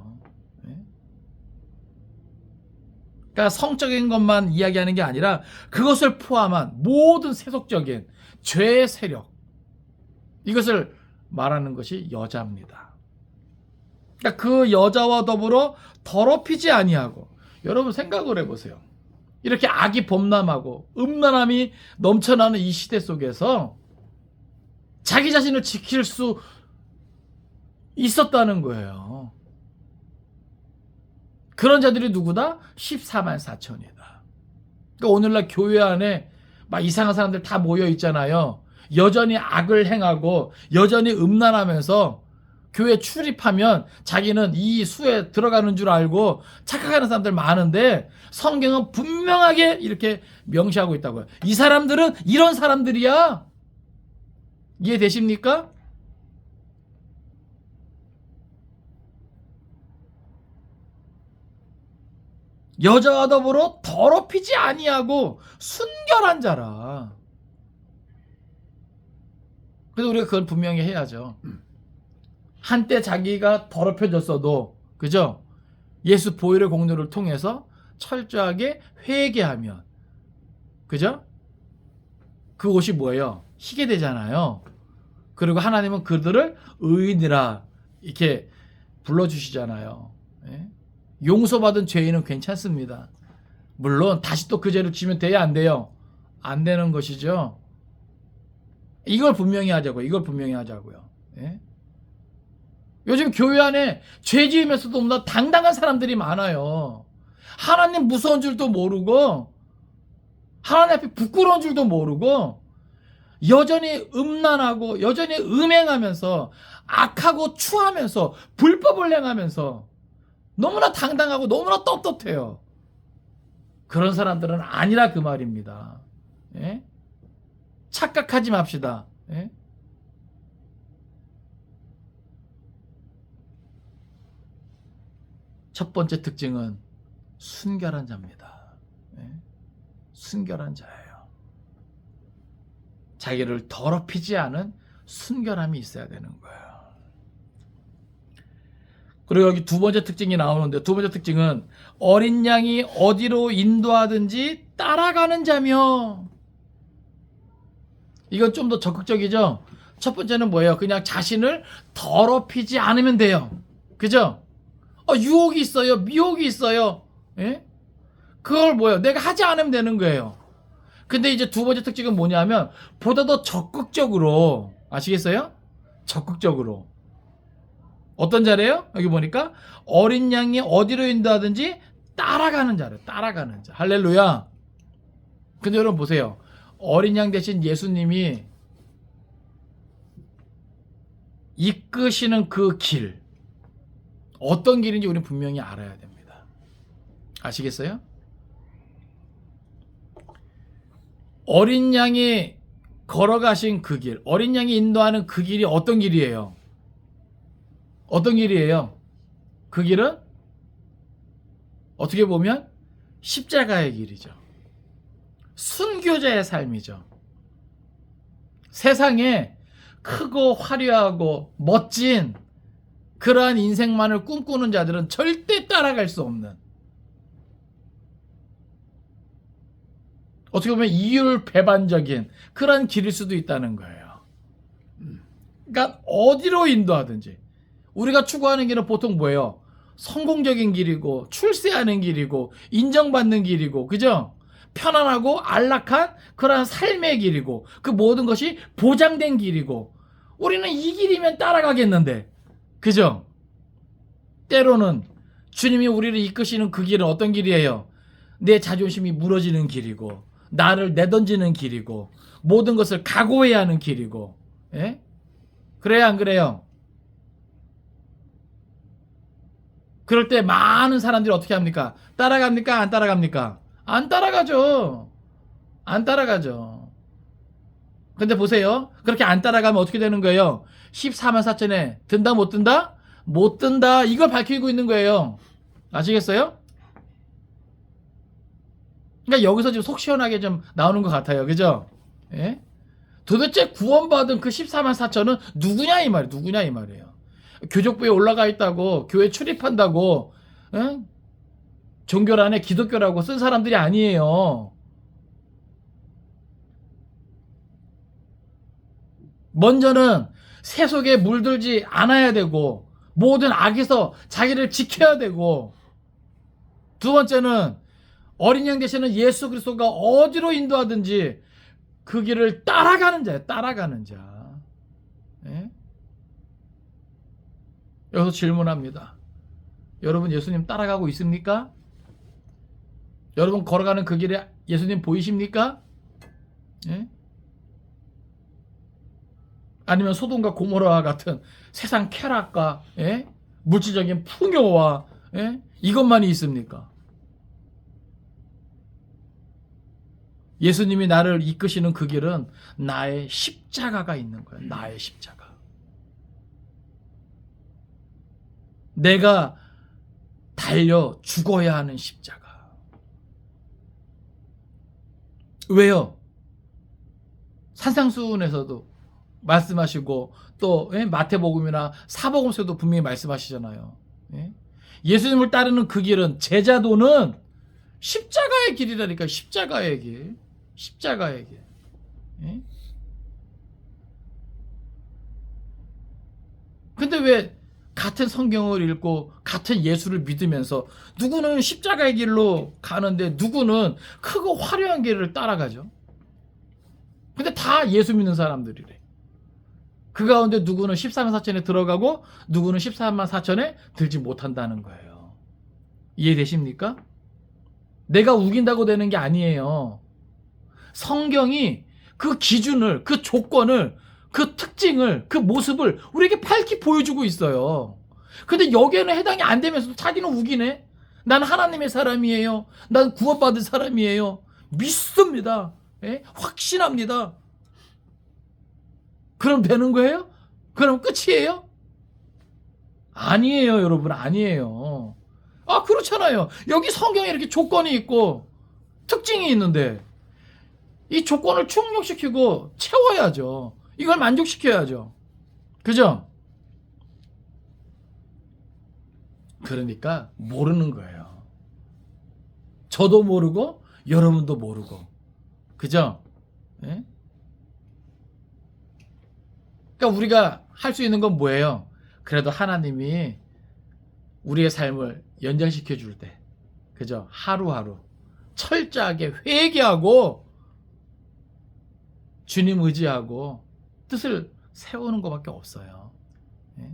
그러니까 성적인 것만 이야기하는 게 아니라 그것을 포함한 모든 세속적인 죄의 세력, 이것을 말하는 것이 여자입니다. 그러니까 그 여자와 더불어 더럽히지 아니하고, 여러분 생각을 해보세요. 이렇게 악이 범람하고 음란함이 넘쳐나는 이 시대 속에서 자기 자신을 지킬 수 있었다는 거예요. 그런 자들이 누구다? 14만 4천이다. 그러니까 오늘날 교회 안에 막 이상한 사람들 다 모여 있잖아요. 여전히 악을 행하고 여전히 음란하면서 교회 출입하면 자기는 이 수에 들어가는 줄 알고 착각하는 사람들 많은데 성경은 분명하게 이렇게 명시하고 있다고요. 이 사람들은 이런 사람들이야. 이해되십니까? 여자와 더불어 더럽히지 아니하고 순결한 자라. 그래서 우리가 그걸 분명히 해야죠. 한때 자기가 더럽혀졌어도, 그죠? 예수 보혈의 공로를 통해서 철저하게 회개하면, 그죠? 그 옷이 뭐예요? 희게 되잖아요. 그리고 하나님은 그들을 의인이라 이렇게 불러주시잖아요. 예? 용서받은 죄인은 괜찮습니다. 물론 다시 또 그 죄를 지면 돼야 안 돼요? 안 되는 것이죠. 이걸 분명히 하자고요. 이걸 분명히 하자고요. 예? 요즘 교회 안에 죄 지으면서도 너무나 당당한 사람들이 많아요. 하나님 무서운 줄도 모르고 하나님 앞에 부끄러운 줄도 모르고 여전히 음란하고 여전히 음행하면서 악하고 추하면서 불법을 행하면서 너무나 당당하고 너무나 떳떳해요. 그런 사람들은 아니라 그 말입니다. 예? 착각하지 맙시다. 예? 첫 번째 특징은 순결한 자입니다. 예? 순결한 자예요. 자기를 더럽히지 않은 순결함이 있어야 되는 거예요. 그리고 여기 두 번째 특징이 나오는데, 두 번째 특징은 어린 양이 어디로 인도하든지 따라가는 자며. 이건 좀 더 적극적이죠. 첫 번째는 뭐예요? 그냥 자신을 더럽히지 않으면 돼요. 그죠? 유혹이 있어요. 미혹이 있어요. 예? 그걸 뭐예요? 내가 하지 않으면 되는 거예요. 근데 이제 두 번째 특징은 뭐냐면 보다 더 적극적으로, 아시겠어요? 적극적으로. 어떤 자래요? 여기 보니까 어린 양이 어디로 인도하든지 따라가는 자래요. 따라가는 자. 할렐루야. 근데 여러분 보세요. 어린 양 대신 예수님이 이끄시는 그 길, 어떤 길인지 우리는 분명히 알아야 됩니다. 아시겠어요? 어린 양이 걸어가신 그 길, 어린 양이 인도하는 그 길이 어떤 길이에요? 어떤 길이에요? 그 길은 어떻게 보면 십자가의 길이죠. 순교자의 삶이죠. 세상에 크고 화려하고 멋진 그러한 인생만을 꿈꾸는 자들은 절대 따라갈 수 없는, 어떻게 보면 이율배반적인 그런 길일 수도 있다는 거예요. 그러니까 어디로 인도하든지 우리가 추구하는 길은 보통 뭐예요? 성공적인 길이고 출세하는 길이고 인정받는 길이고, 그죠? 편안하고 안락한 그러한 삶의 길이고 그 모든 것이 보장된 길이고, 우리는 이 길이면 따라가겠는데, 그죠? 때로는 주님이 우리를 이끄시는 그 길은 어떤 길이에요? 내 자존심이 무너지는 길이고 나를 내던지는 길이고 모든 것을 각오해야 하는 길이고. 예? 그래야 안 그래요? 그럴 때 많은 사람들이 어떻게 합니까? 따라갑니까? 안 따라갑니까? 안 따라가죠. 안 따라가죠. 근데 보세요. 그렇게 안 따라가면 어떻게 되는 거예요? 14만 4천에 든다 못 든다? 못 든다. 이걸 밝히고 있는 거예요. 아시겠어요? 그러니까 여기서 지금 속 시원하게 좀 나오는 것 같아요. 그죠? 예? 도대체 구원받은 그 14만 4천은 누구냐 이 말이에요. 누구냐 이 말이에요. 교족부에 올라가 있다고, 교회 출입한다고, 예? 종교란에 기독교라고 쓴 사람들이 아니에요. 먼저는 세속에 물들지 않아야 되고 모든 악에서 자기를 지켜야 되고, 두 번째는 어린 양 되시는 예수 그리스도가 어디로 인도하든지 그 길을 따라가는 자예요. 따라가는 자. 예? 여기서 질문합니다. 여러분 예수님 따라가고 있습니까? 여러분 걸어가는 그 길에 예수님 보이십니까? 예? 아니면 소돔과 고모라와 같은 세상 쾌락과 예? 물질적인 풍요와 예? 이것만이 있습니까? 예수님이 나를 이끄시는 그 길은 나의 십자가가 있는 거예요. 나의 십자가. 내가 달려 죽어야 하는 십자가. 왜요? 산상수훈에서도 말씀하시고 또 마태복음이나 사복음서도 분명히 말씀하시잖아요. 예수님을 따르는 그 길은, 제자도는 십자가의 길이라니까. 십자가의 길. 십자가의 길. 근데 왜 같은 성경을 읽고 같은 예수를 믿으면서 누구는 십자가의 길로 가는데 누구는 크고 화려한 길을 따라가죠? 근데 다 예수 믿는 사람들이래. 그 가운데 누구는 14만 4천에 들어가고 누구는 14만 4천에 들지 못한다는 거예요. 이해되십니까? 내가 우긴다고 되는 게 아니에요. 성경이 그 기준을, 그 조건을, 그 특징을, 그 모습을 우리에게 밝히 보여주고 있어요. 근데 여기에는 해당이 안 되면서도 자기는 우기네. 난 하나님의 사람이에요. 난 구원받은 사람이에요. 믿습니다. 확신합니다. 그럼 되는 거예요? 그럼 끝이에요? 아니에요, 여러분. 아니에요. 아, 그렇잖아요. 여기 성경에 이렇게 조건이 있고 특징이 있는데 이 조건을 충족시키고 채워야죠. 이걸 만족시켜야죠. 그죠? 그러니까 모르는 거예요. 저도 모르고 여러분도 모르고. 그죠? 예? 그러니까 우리가 할 수 있는 건 뭐예요? 그래도 하나님이 우리의 삶을 연장시켜 줄 때, 그죠? 하루하루 철저하게 회개하고 주님 의지하고 뜻을 세우는 것밖에 없어요. 예?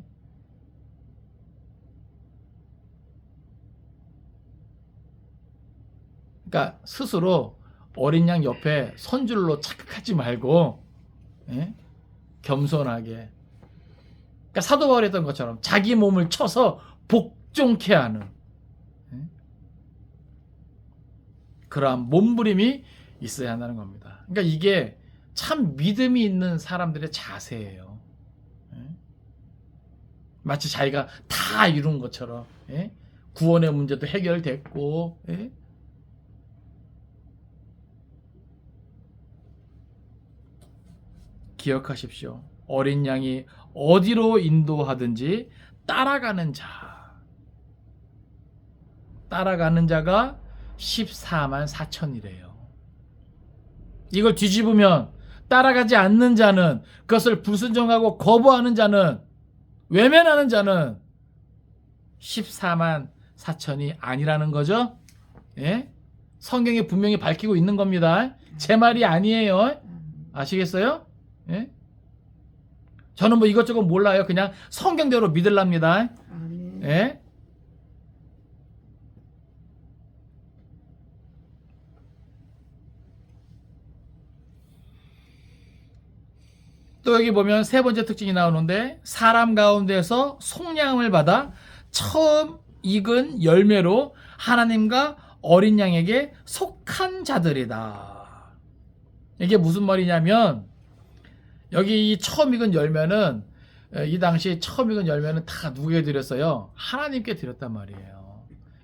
그러니까 스스로 어린 양 옆에 선줄로 착각하지 말고, 예? 겸손하게. 그러니까 사도 바울이 했던 것처럼 자기 몸을 쳐서 복종케 하는, 예? 그러한 몸부림이 있어야 한다는 겁니다. 그러니까 이게 참 믿음이 있는 사람들의 자세예요. 예? 마치 자기가 다 이룬 것처럼, 예? 구원의 문제도 해결됐고, 예? 기억하십시오. 어린 양이 어디로 인도하든지 따라가는 자가 14만 4천이래요. 이걸 뒤집으면 따라가지 않는 자는, 그것을 불순종하고 거부하는 자는, 외면하는 자는 14만 4천이 아니라는 거죠. 예? 성경이 분명히 밝히고 있는 겁니다. 제 말이 아니에요. 아시겠어요? 예? 저는 뭐 이것저것 몰라요. 그냥 성경대로 믿으랍니다. 예? 또 여기 보면 세 번째 특징이 나오는데, 사람 가운데서 속량을 받아 처음 익은 열매로 하나님과 어린 양에게 속한 자들이다. 이게 무슨 말이냐면, 여기 이 처음 익은 열매는, 이 당시 처음 익은 열매는 다 누구에게 드렸어요? 하나님께 드렸단 말이에요.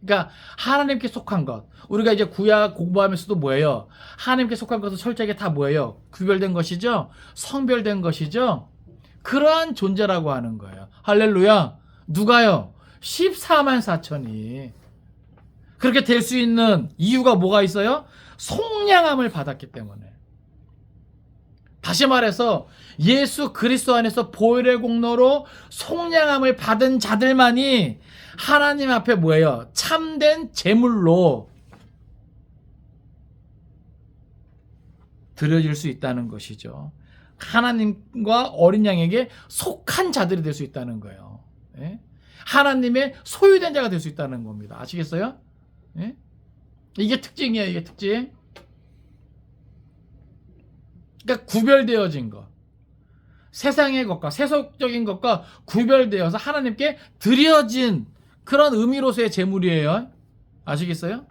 그러니까 하나님께 속한 것. 우리가 이제 구약 공부하면서도 뭐예요? 하나님께 속한 것은 철저하게 다 뭐예요? 구별된 것이죠? 성별된 것이죠? 그러한 존재라고 하는 거예요. 할렐루야. 누가요? 14만 4천이. 그렇게 될 수 있는 이유가 뭐가 있어요? 속량함을 받았기 때문에. 다시 말해서 예수 그리스도 안에서 보혈의 공로로 속량함을 받은 자들만이 하나님 앞에 뭐예요? 참된 제물로 드려질 수 있다는 것이죠. 하나님과 어린 양에게 속한 자들이 될 수 있다는 거예요. 예? 하나님의 소유된 자가 될 수 있다는 겁니다. 아시겠어요? 예? 이게 특징이에요. 이게 특징. 그러니까 구별되어진 것. 세상의 것과 세속적인 것과 구별되어서 하나님께 드려진 그런 의미로서의 재물이에요. 아시겠어요?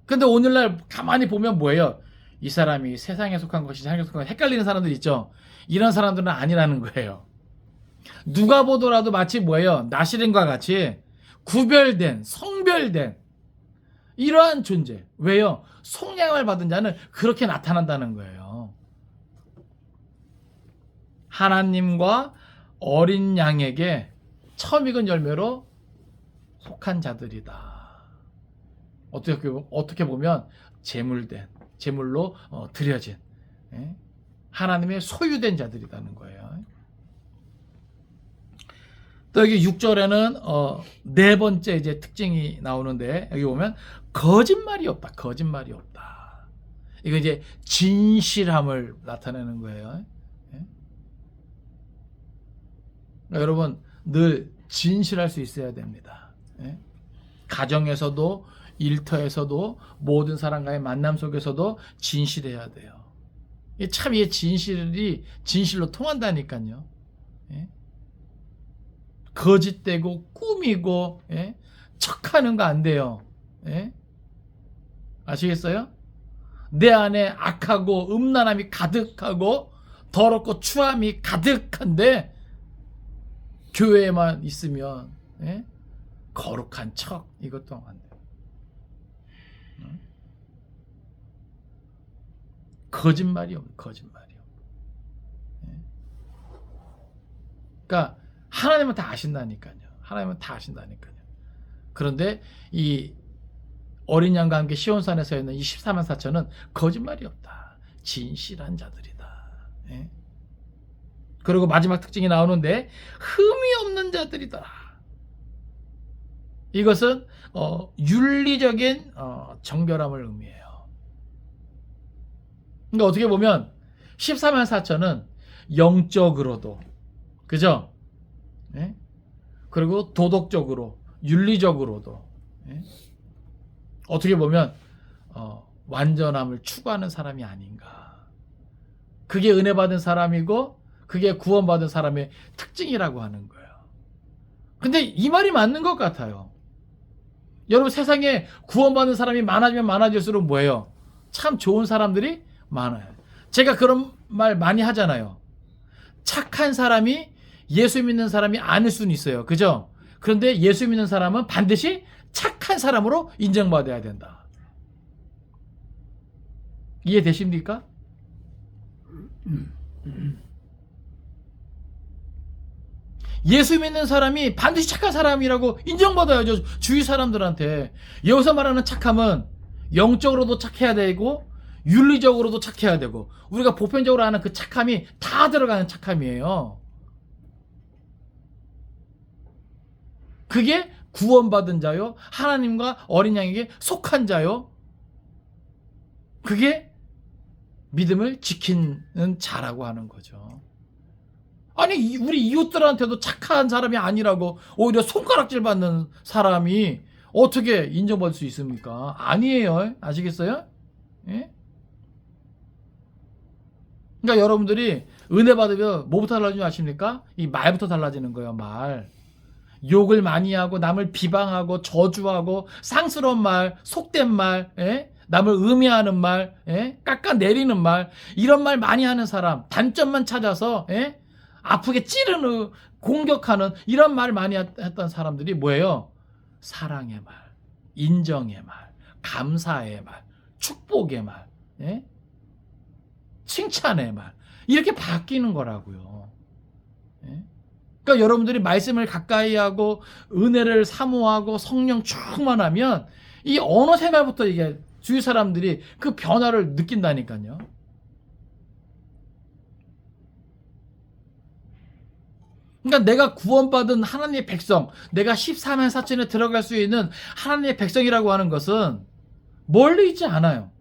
근데 오늘날 가만히 보면 뭐예요? 이 사람이 세상에 속한 것이 하나님께 속한 것이 헷갈리는 사람들 있죠? 이런 사람들은 아니라는 거예요. 누가 보더라도 마치 뭐예요? 나시린과 같이 구별된, 성별된 이러한 존재. 왜요? 속량을 받은 자는 그렇게 나타난다는 거예요. 하나님과 어린 양에게 처음 익은 열매로 속한 자들이다. 어떻게 보면 제물로 드려진 하나님의 소유된 자들이라는 거예요. 또 여기 6절에는 네 번째 이제 특징이 나오는데 여기 보면 거짓말이 없다. 거짓말이 없다. 이거 이제 진실함을 나타내는 거예요. 그러니까 여러분 늘 진실할 수 있어야 됩니다. 가정에서도 일터에서도 모든 사람과의 만남 속에서도 진실해야 돼요. 참 이 진실이 진실로 통한다니까요. 거짓되고 꾸미고 척하는 거 안 돼요. 아시겠어요? 내 안에 악하고 음란함이 가득하고 더럽고 추함이 가득한데 교회에만 있으면 거룩한 척 이것도 안 돼요. 거짓말이 없는 거짓말이요. 그러니까 하나님은 다 아신다니까요. 하나님은 다 아신다니까요. 그런데 이 어린 양과 함께 시온산에서 있는 이 14만 4천은 거짓말이 없다. 진실한 자들이다. 그리고 마지막 특징이 나오는데 흠이 없는 자들이다. 이것은 윤리적인 정결함을 의미해요. 그러니까 어떻게 보면 14만 4천은 영적으로도 그죠? 그리고 도덕적으로 윤리적으로도 어떻게 보면 완전함을 추구하는 사람이 아닌가. 그게 은혜 받은 사람이고 그게 구원받은 사람의 특징이라고 하는 거예요. 근데 이 말이 맞는 것 같아요. 여러분 세상에 구원받는 사람이 많아지면 많아질수록 뭐예요? 참 좋은 사람들이 많아요. 제가 그런 말 많이 하잖아요. 착한 사람이 예수 믿는 사람이 아닐 수는 있어요. 그죠? 그런데 예수 믿는 사람은 반드시 착한 사람으로 인정받아야 된다. 이해되십니까? 예수 믿는 사람이 반드시 착한 사람이라고 인정받아야죠. 주위 사람들한테. 여기서 말하는 착함은 영적으로도 착해야 되고 윤리적으로도 착해야 되고 우리가 보편적으로 하는 그 착함이 다 들어가는 착함이에요. 그게 구원받은 자요. 하나님과 어린 양에게 속한 자요. 그게 믿음을 지키는 자라고 하는 거죠. 아니 우리 이웃들한테도 착한 사람이 아니라고 오히려 손가락질 받는 사람이 어떻게 인정받을 수 있습니까? 아니에요. 아시겠어요? 예? 그러니까 여러분들이 은혜 받으면 뭐부터 달라지는 줄 아십니까? 이 말부터 달라지는 거예요. 말. 욕을 많이 하고 남을 비방하고 저주하고 쌍스러운 말, 속된 말, 남을 음해하는 말, 깎아내리는 말, 이런 말 많이 하는 사람, 단점만 찾아서 아프게 찌르는 공격하는 이런 말 많이 했던 사람들이 뭐예요? 사랑의 말, 인정의 말, 감사의 말, 축복의 말, 칭찬의 말, 이렇게 바뀌는 거라고요. 그러니까 여러분들이 말씀을 가까이 하고 은혜를 사모하고 성령 충만하면 이 언어 생활부터 이게 주위 사람들이 그 변화를 느낀다니까요. 그러니까 내가 구원받은 하나님의 백성, 내가 14만 4천에 들어갈 수 있는 하나님의 백성이라고 하는 것은 멀리 있지 않아요.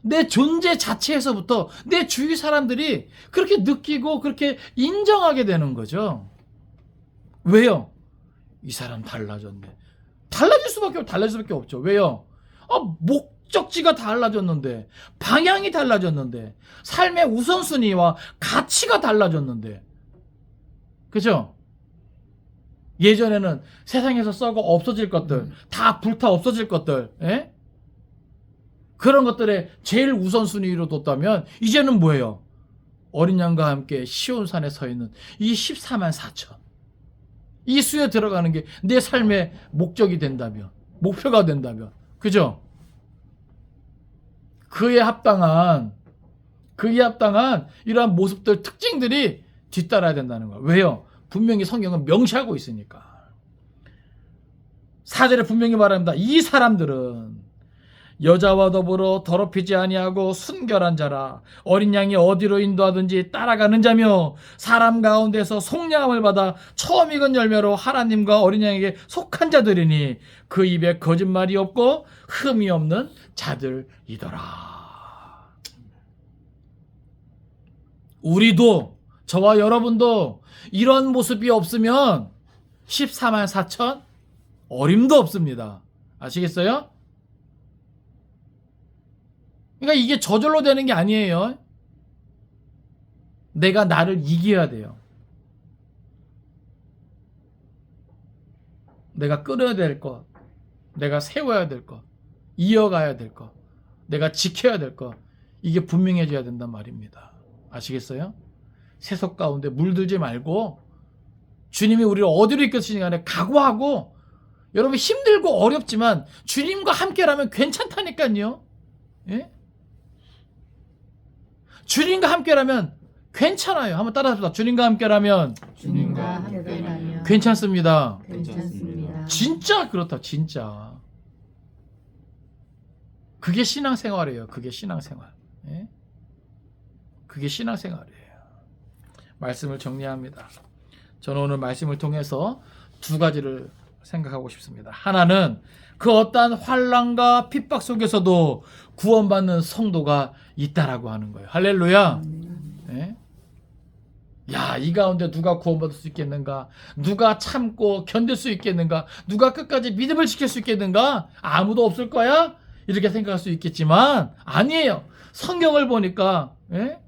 내 존재 자체에서부터 내 주위 사람들이 그렇게 느끼고 그렇게 인정하게 되는 거죠. 왜요? 이 사람 달라졌네. 달라질 수밖에 없죠. 왜요? 목적지가 달라졌는데, 방향이 달라졌는데, 삶의 우선순위와 가치가 달라졌는데, 그죠? 예전에는 세상에서 썩어 없어질 것들, 다 불타 없어질 것들, 예? 그런 것들에 제일 우선순위로 뒀다면, 이제는 뭐예요? 어린 양과 함께 시온산에 서 있는 이 14만 4천. 이 수에 들어가는 게 내 삶의 목적이 된다면, 목표가 된다면, 그죠? 그에 합당한 이러한 모습들, 특징들이 뒤따라야 된다는 거예요. 왜요? 분명히 성경은 명시하고 있으니까. 4절에 분명히 말합니다. 이 사람들은 여자와 더불어 더럽히지 아니하고 순결한 자라. 어린 양이 어디로 인도하든지 따라가는 자며 사람 가운데서 속량함을 받아 처음 익은 열매로 하나님과 어린 양에게 속한 자들이니 그 입에 거짓말이 없고 흠이 없는 자들이더라. 우리도, 저와 여러분도 이런 모습이 없으면 14만 4천 어림도 없습니다. 아시겠어요? 그러니까 이게 저절로 되는 게 아니에요. 내가 나를 이겨야 돼요. 내가 끌어야 될 것, 내가 세워야 될 것, 이어가야 될 것, 내가 지켜야 될 것, 이게 분명해져야 된단 말입니다. 아시겠어요? 세속 가운데 물들지 말고 주님이 우리를 어디로 이끄시는 간에 각오하고, 여러분 힘들고 어렵지만 주님과 함께라면 괜찮다니까요. 예? 주님과 함께라면 괜찮아요. 한번 따라합시다. 주님과 함께라면 괜찮습니다. 진짜 그렇다. 진짜. 그게 신앙생활이에요. 그게 신앙생활. 예? 그게 신앙생활이에요. 말씀을 정리합니다. 저는 오늘 말씀을 통해서 두 가지를 생각하고 싶습니다. 하나는 그 어떠한 환난과 핍박 속에서도 구원받는 성도가 있다라고 하는 거예요. 할렐루야. 예? 야, 이 가운데 누가 구원받을 수 있겠는가? 누가 참고 견딜 수 있겠는가? 누가 끝까지 믿음을 지킬 수 있겠는가? 아무도 없을 거야? 이렇게 생각할 수 있겠지만 아니에요. 성경을 보니까, 예?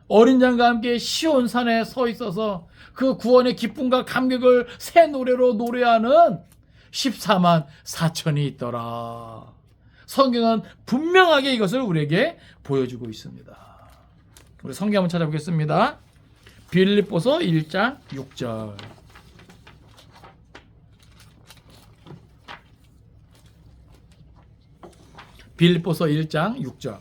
어린 양과 함께 시온산에 서 있어서 그 구원의 기쁨과 감격을 새 노래로 노래하는 14만 4천이 있더라. 성경은 분명하게 이것을 우리에게 보여주고 있습니다. 우리 성경 한번 찾아보겠습니다. 빌립보서 1장 6절. 빌립보서 1장 6절.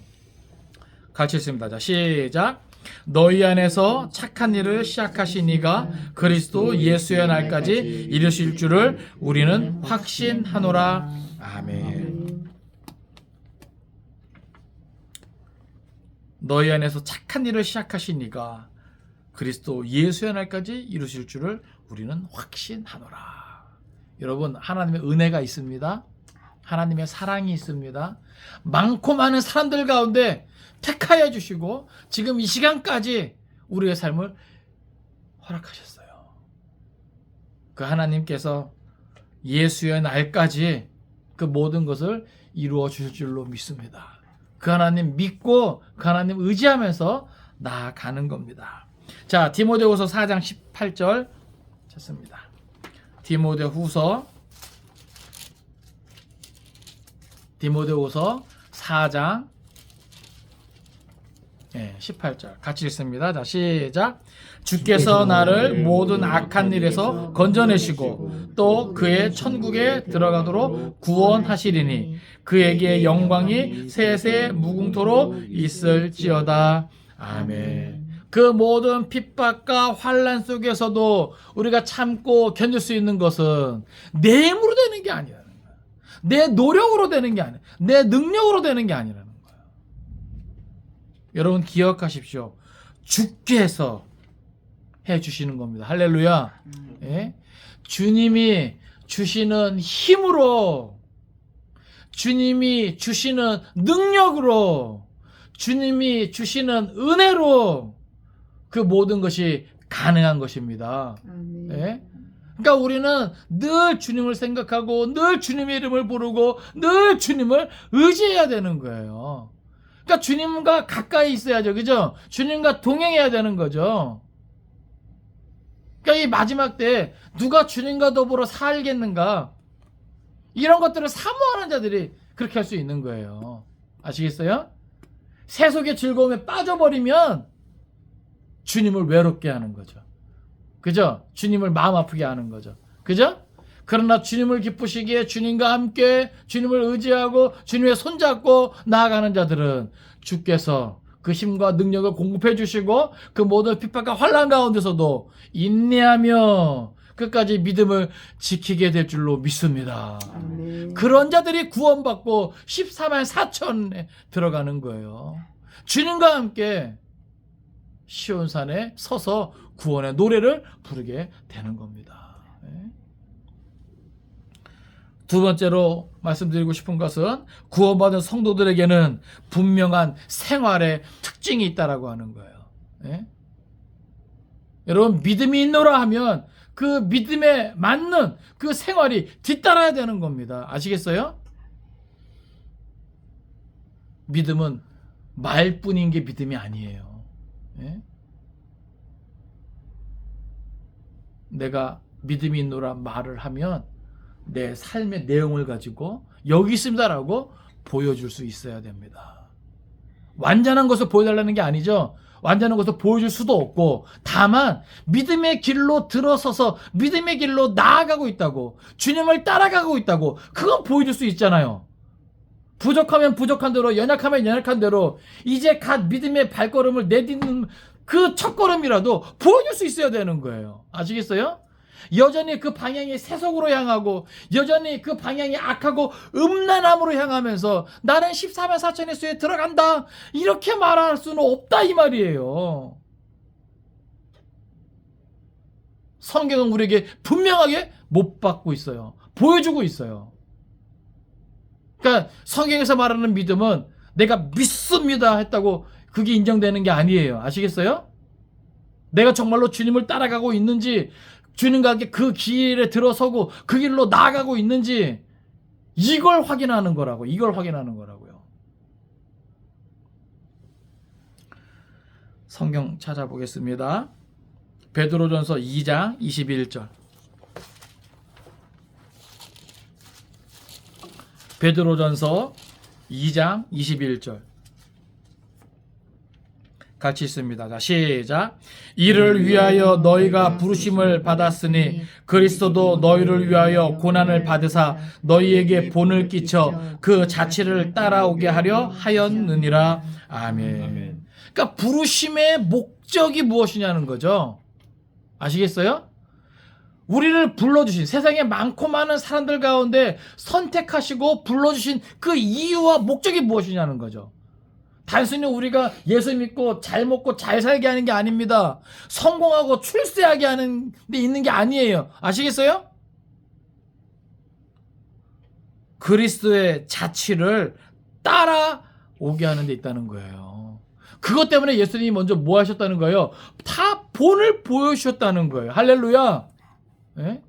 같이 읽습니다. 자, 시작. 너희 안에서 착한 일을 시작하신 이가 그리스도 예수의 날까지 이루실 줄을 우리는 확신하노라. 아멘. 너희 안에서 착한 일을 시작하신 이가 그리스도 예수의 날까지 이루실 줄을 우리는 확신하노라. 여러분, 하나님의 은혜가 있습니다. 하나님의 사랑이 있습니다. 많고 많은 사람들 가운데 택하여 주시고 지금 이 시간까지 우리의 삶을 허락하셨어요. 그 하나님께서 예수의 날까지 그 모든 것을 이루어 주실 줄로 믿습니다. 그 하나님 믿고 그 하나님 의지하면서 나아가는 겁니다. 자, 디모데후서 4장 18절 찾습니다. 디모데후서 4장 18절 같이 읽습니다. 자, 시작. 주께서 나를 모든 악한 일에서 건져내시고 또 그의 천국에 들어가도록 구원하시리니 그에게 영광이 세세 무궁토록 있을지어다. 아멘. 그 모든 핍박과 환난 속에서도 우리가 참고 견딜 수 있는 것은 내 힘으로 되는 게 아니라는 거야. 내 노력으로 되는 게 아니야. 내 능력으로 되는 게 아니라는 거야. 여러분 기억하십시오. 주께서 해주시는 겁니다. 할렐루야. 예? 주님이 주시는 힘으로, 주님이 주시는 능력으로, 주님이 주시는 은혜로 그 모든 것이 가능한 것입니다. 예? 그러니까 우리는 늘 주님을 생각하고 늘 주님의 이름을 부르고 늘 주님을 의지해야 되는 거예요. 그러니까 주님과 가까이 있어야죠. 그죠? 주님과 동행해야 되는 거죠. 그러니까 이 마지막 때 누가 주님과 더불어 살겠는가? 이런 것들을 사모하는 자들이 그렇게 할 수 있는 거예요. 아시겠어요? 세속의 즐거움에 빠져버리면 주님을 외롭게 하는 거죠. 그죠? 주님을 마음 아프게 하는 거죠. 그죠? 그러나 주님을 기쁘시기에 주님과 함께 주님을 의지하고 주님의 손잡고 나아가는 자들은 주께서 그 힘과 능력을 공급해 주시고 그 모든 핍박과 환난 가운데서도 인내하며 끝까지 믿음을 지키게 될 줄로 믿습니다. 아멘. 그런 자들이 구원받고 14만 4천에 들어가는 거예요. 주님과 함께 시온산에 서서 구원의 노래를 부르게 되는 겁니다. 두 번째로 말씀드리고 싶은 것은 구원받은 성도들에게는 분명한 생활의 특징이 있다라고 하는 거예요. 여러분, 믿음이 있노라 하면 그 믿음에 맞는 그 생활이 뒤따라야 되는 겁니다. 아시겠어요? 믿음은 말뿐인 게 믿음이 아니에요. 내가 믿음이 있노라 말을 하면 내 삶의 내용을 가지고 여기 있습니다라고 보여줄 수 있어야 됩니다. 완전한 것을 보여달라는 게 아니죠. 완전한 것을 보여줄 수도 없고, 다만 믿음의 길로 들어서서 믿음의 길로 나아가고 있다고, 주님을 따라가고 있다고, 그건 보여줄 수 있잖아요. 부족하면 부족한 대로, 연약하면 연약한 대로 이제 갓 믿음의 발걸음을 내딛는 그 첫걸음이라도 보여줄 수 있어야 되는 거예요. 아시겠어요? 여전히 그 방향이 세속으로 향하고 여전히 그 방향이 악하고 음란함으로 향하면서 나는 14만 4천의 수에 들어간다 이렇게 말할 수는 없다 이 말이에요. 성경은 우리에게 분명하게 못 받고 있어요. 보여주고 있어요. 그러니까 성경에서 말하는 믿음은 내가 믿습니다 했다고 그게 인정되는 게 아니에요. 아시겠어요? 내가 정말로 주님을 따라가고 있는지, 주님과 함께 그 길에 들어서고 그 길로 나아가고 있는지, 이걸 확인하는 거라고. 이걸 확인하는 거라고요. 성경 찾아보겠습니다. 베드로전서 2장 21절. 베드로전서 2장 21절. 같이 있습니다. 자, 시작. 이를 위하여 너희가 부르심을 받았으니 그리스도도 너희를 위하여 고난을 받으사 너희에게 본을 끼쳐 그 자취를 따라오게 하려 하였느니라. 아멘. 그러니까 부르심의 목적이 무엇이냐는 거죠. 아시겠어요? 우리를 불러주신, 세상에 많고 많은 사람들 가운데 선택하시고 불러주신 그 이유와 목적이 무엇이냐는 거죠. 단순히 우리가 예수 믿고 잘 먹고 잘 살게 하는 게 아닙니다. 성공하고 출세하게 하는 데 있는 게 아니에요. 아시겠어요? 그리스도의 자취를 따라오게 하는 데 있다는 거예요. 그것 때문에 예수님이 먼저 뭐 하셨다는 거예요? 다 본을 보여주셨다는 거예요. 할렐루야. 예?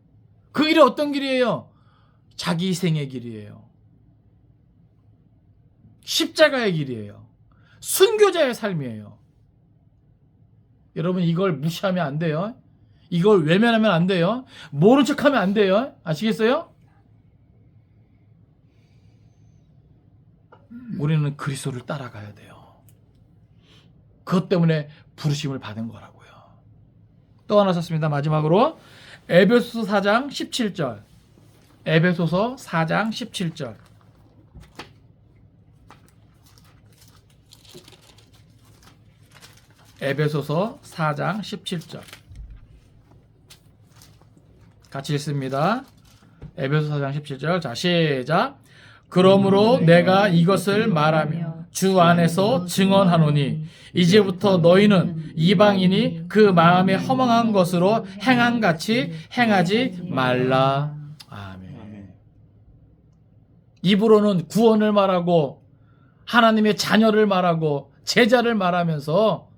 그 길이 어떤 길이에요? 자기 희생의 길이에요. 십자가의 길이에요. 순교자의 삶이에요. 여러분, 이걸 무시하면 안 돼요. 이걸 외면하면 안 돼요. 모른 척하면 안 돼요. 아시겠어요? 우리는 그리스도를 따라가야 돼요. 그것 때문에 부르심을 받은 거라고요. 또 하나 썼습니다. 마지막으로 에베소서 4장 17절. 에베소서 4장 17절. 에베소서 4장 17절. 같이 읽습니다. 에베소서 4장 17절. 자, 시작. 그러므로 내가 이것을 말하며 주 안에서 증언하노니 이제부터 너희는 이방인이 그 마음에 허망한 것으로 행함같이 행하지 말라. 아멘. 입으로는 구원을 말하고 하나님의 자녀를 말하고 제자를 말하면서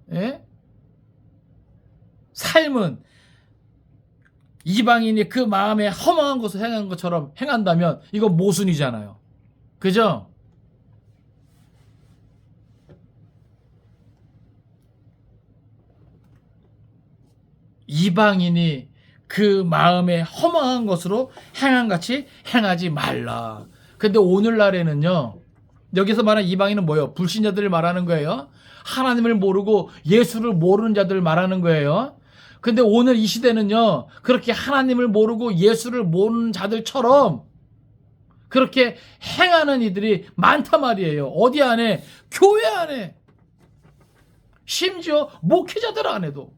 삶은 이방인이 그 마음에 허망한 것을 행한 것처럼 행한다면 이거 모순이잖아요. 그죠? 이방인이 그 마음에 허망한 것으로 행한 같이 행하지 말라. 근데 오늘날에는요, 여기서 말하는 이방인은 뭐예요? 불신자들을 말하는 거예요. 하나님을 모르고 예수를 모르는 자들을 말하는 거예요. 근데 오늘 이 시대는요, 그렇게 하나님을 모르고 예수를 모르는 자들처럼 그렇게 행하는 이들이 많단 말이에요. 어디 안에? 교회 안에. 심지어 목회자들 안에도.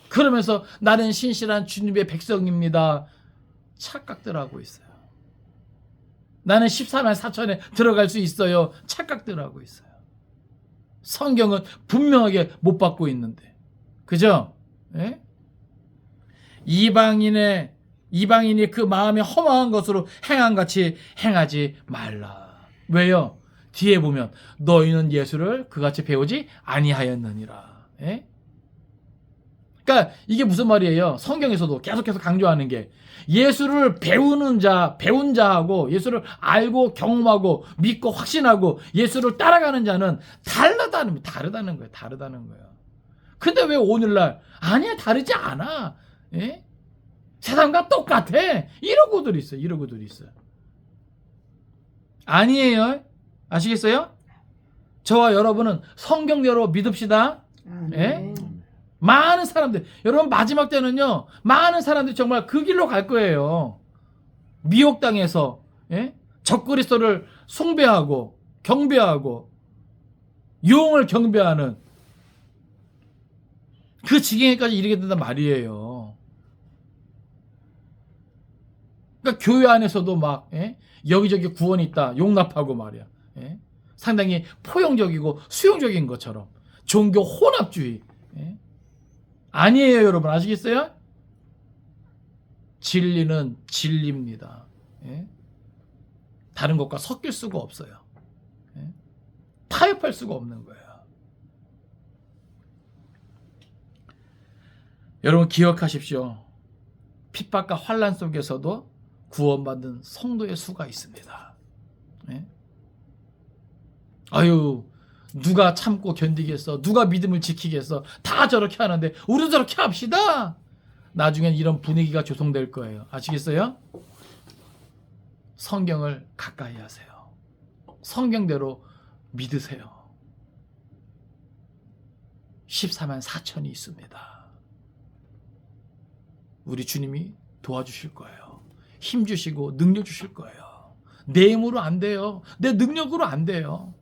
그러면서 나는 신실한 주님의 백성입니다. 착각들 하고 있어요. 나는 14만 4천에 들어갈 수 있어요. 착각들 하고 있어요. 성경은 분명하게 못 받고 있는데. 그죠? 예? 이방인이 그 마음에 허망한 것으로 행한 같이 행하지 말라. 왜요? 뒤에 보면 너희는 예수를 그같이 배우지 아니하였느니라. 예? 그러니까 이게 무슨 말이에요? 성경에서도 계속해서 강조하는 게 예수를 배운 자하고 예수를 알고 경험하고 믿고 확신하고 예수를 따라가는 자는 다르다는 거예요. 다르다는 거예요. 근데 왜 오늘날 아니야, 다르지 않아. 예? 세상과 똑같아. 이러고들 있어요. 아니에요. 아시겠어요? 저와 여러분은 성경대로 믿읍시다. 예? 많은 사람들, 여러분 마지막 때는요, 많은 사람들이 정말 그 길로 갈 거예요. 미혹당해서, 예? 적그리스도를 숭배하고 경배하고 유흥을 경배하는 그 지경에까지 이르게 된단 말이에요. 그러니까 교회 안에서도 막, 예? 여기저기 구원이 있다 용납하고 말이야. 예? 상당히 포용적이고 수용적인 것처럼 종교 혼합주의. 예? 아니에요, 여러분. 아시겠어요? 진리는 진리입니다. 예? 다른 것과 섞일 수가 없어요. 예? 타협할 수가 없는 거예요. 여러분 기억하십시오. 핍박과 환난 속에서도 구원받는 성도의 수가 있습니다. 예? 아유, 누가 참고 견디겠어? 누가 믿음을 지키겠어? 다 저렇게 하는데 우리도 저렇게 합시다. 나중엔 이런 분위기가 조성될 거예요. 아시겠어요? 성경을 가까이 하세요. 성경대로 믿으세요. 14만 4천이 있습니다. 우리 주님이 도와주실 거예요. 힘 주시고 능력 주실 거예요. 내 힘으로 안 돼요. 내 능력으로 안 돼요.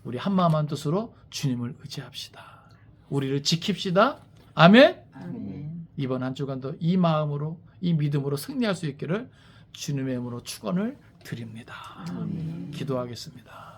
우리 한마음 한뜻으로 주님을 의지합시다. 우리를 지킵시다. 아멘. 아멘. 이번 한 주간도 이 마음으로, 이 믿음으로 승리할 수 있기를 주님의 이름으로 축원을 드립니다. 아멘. 기도하겠습니다.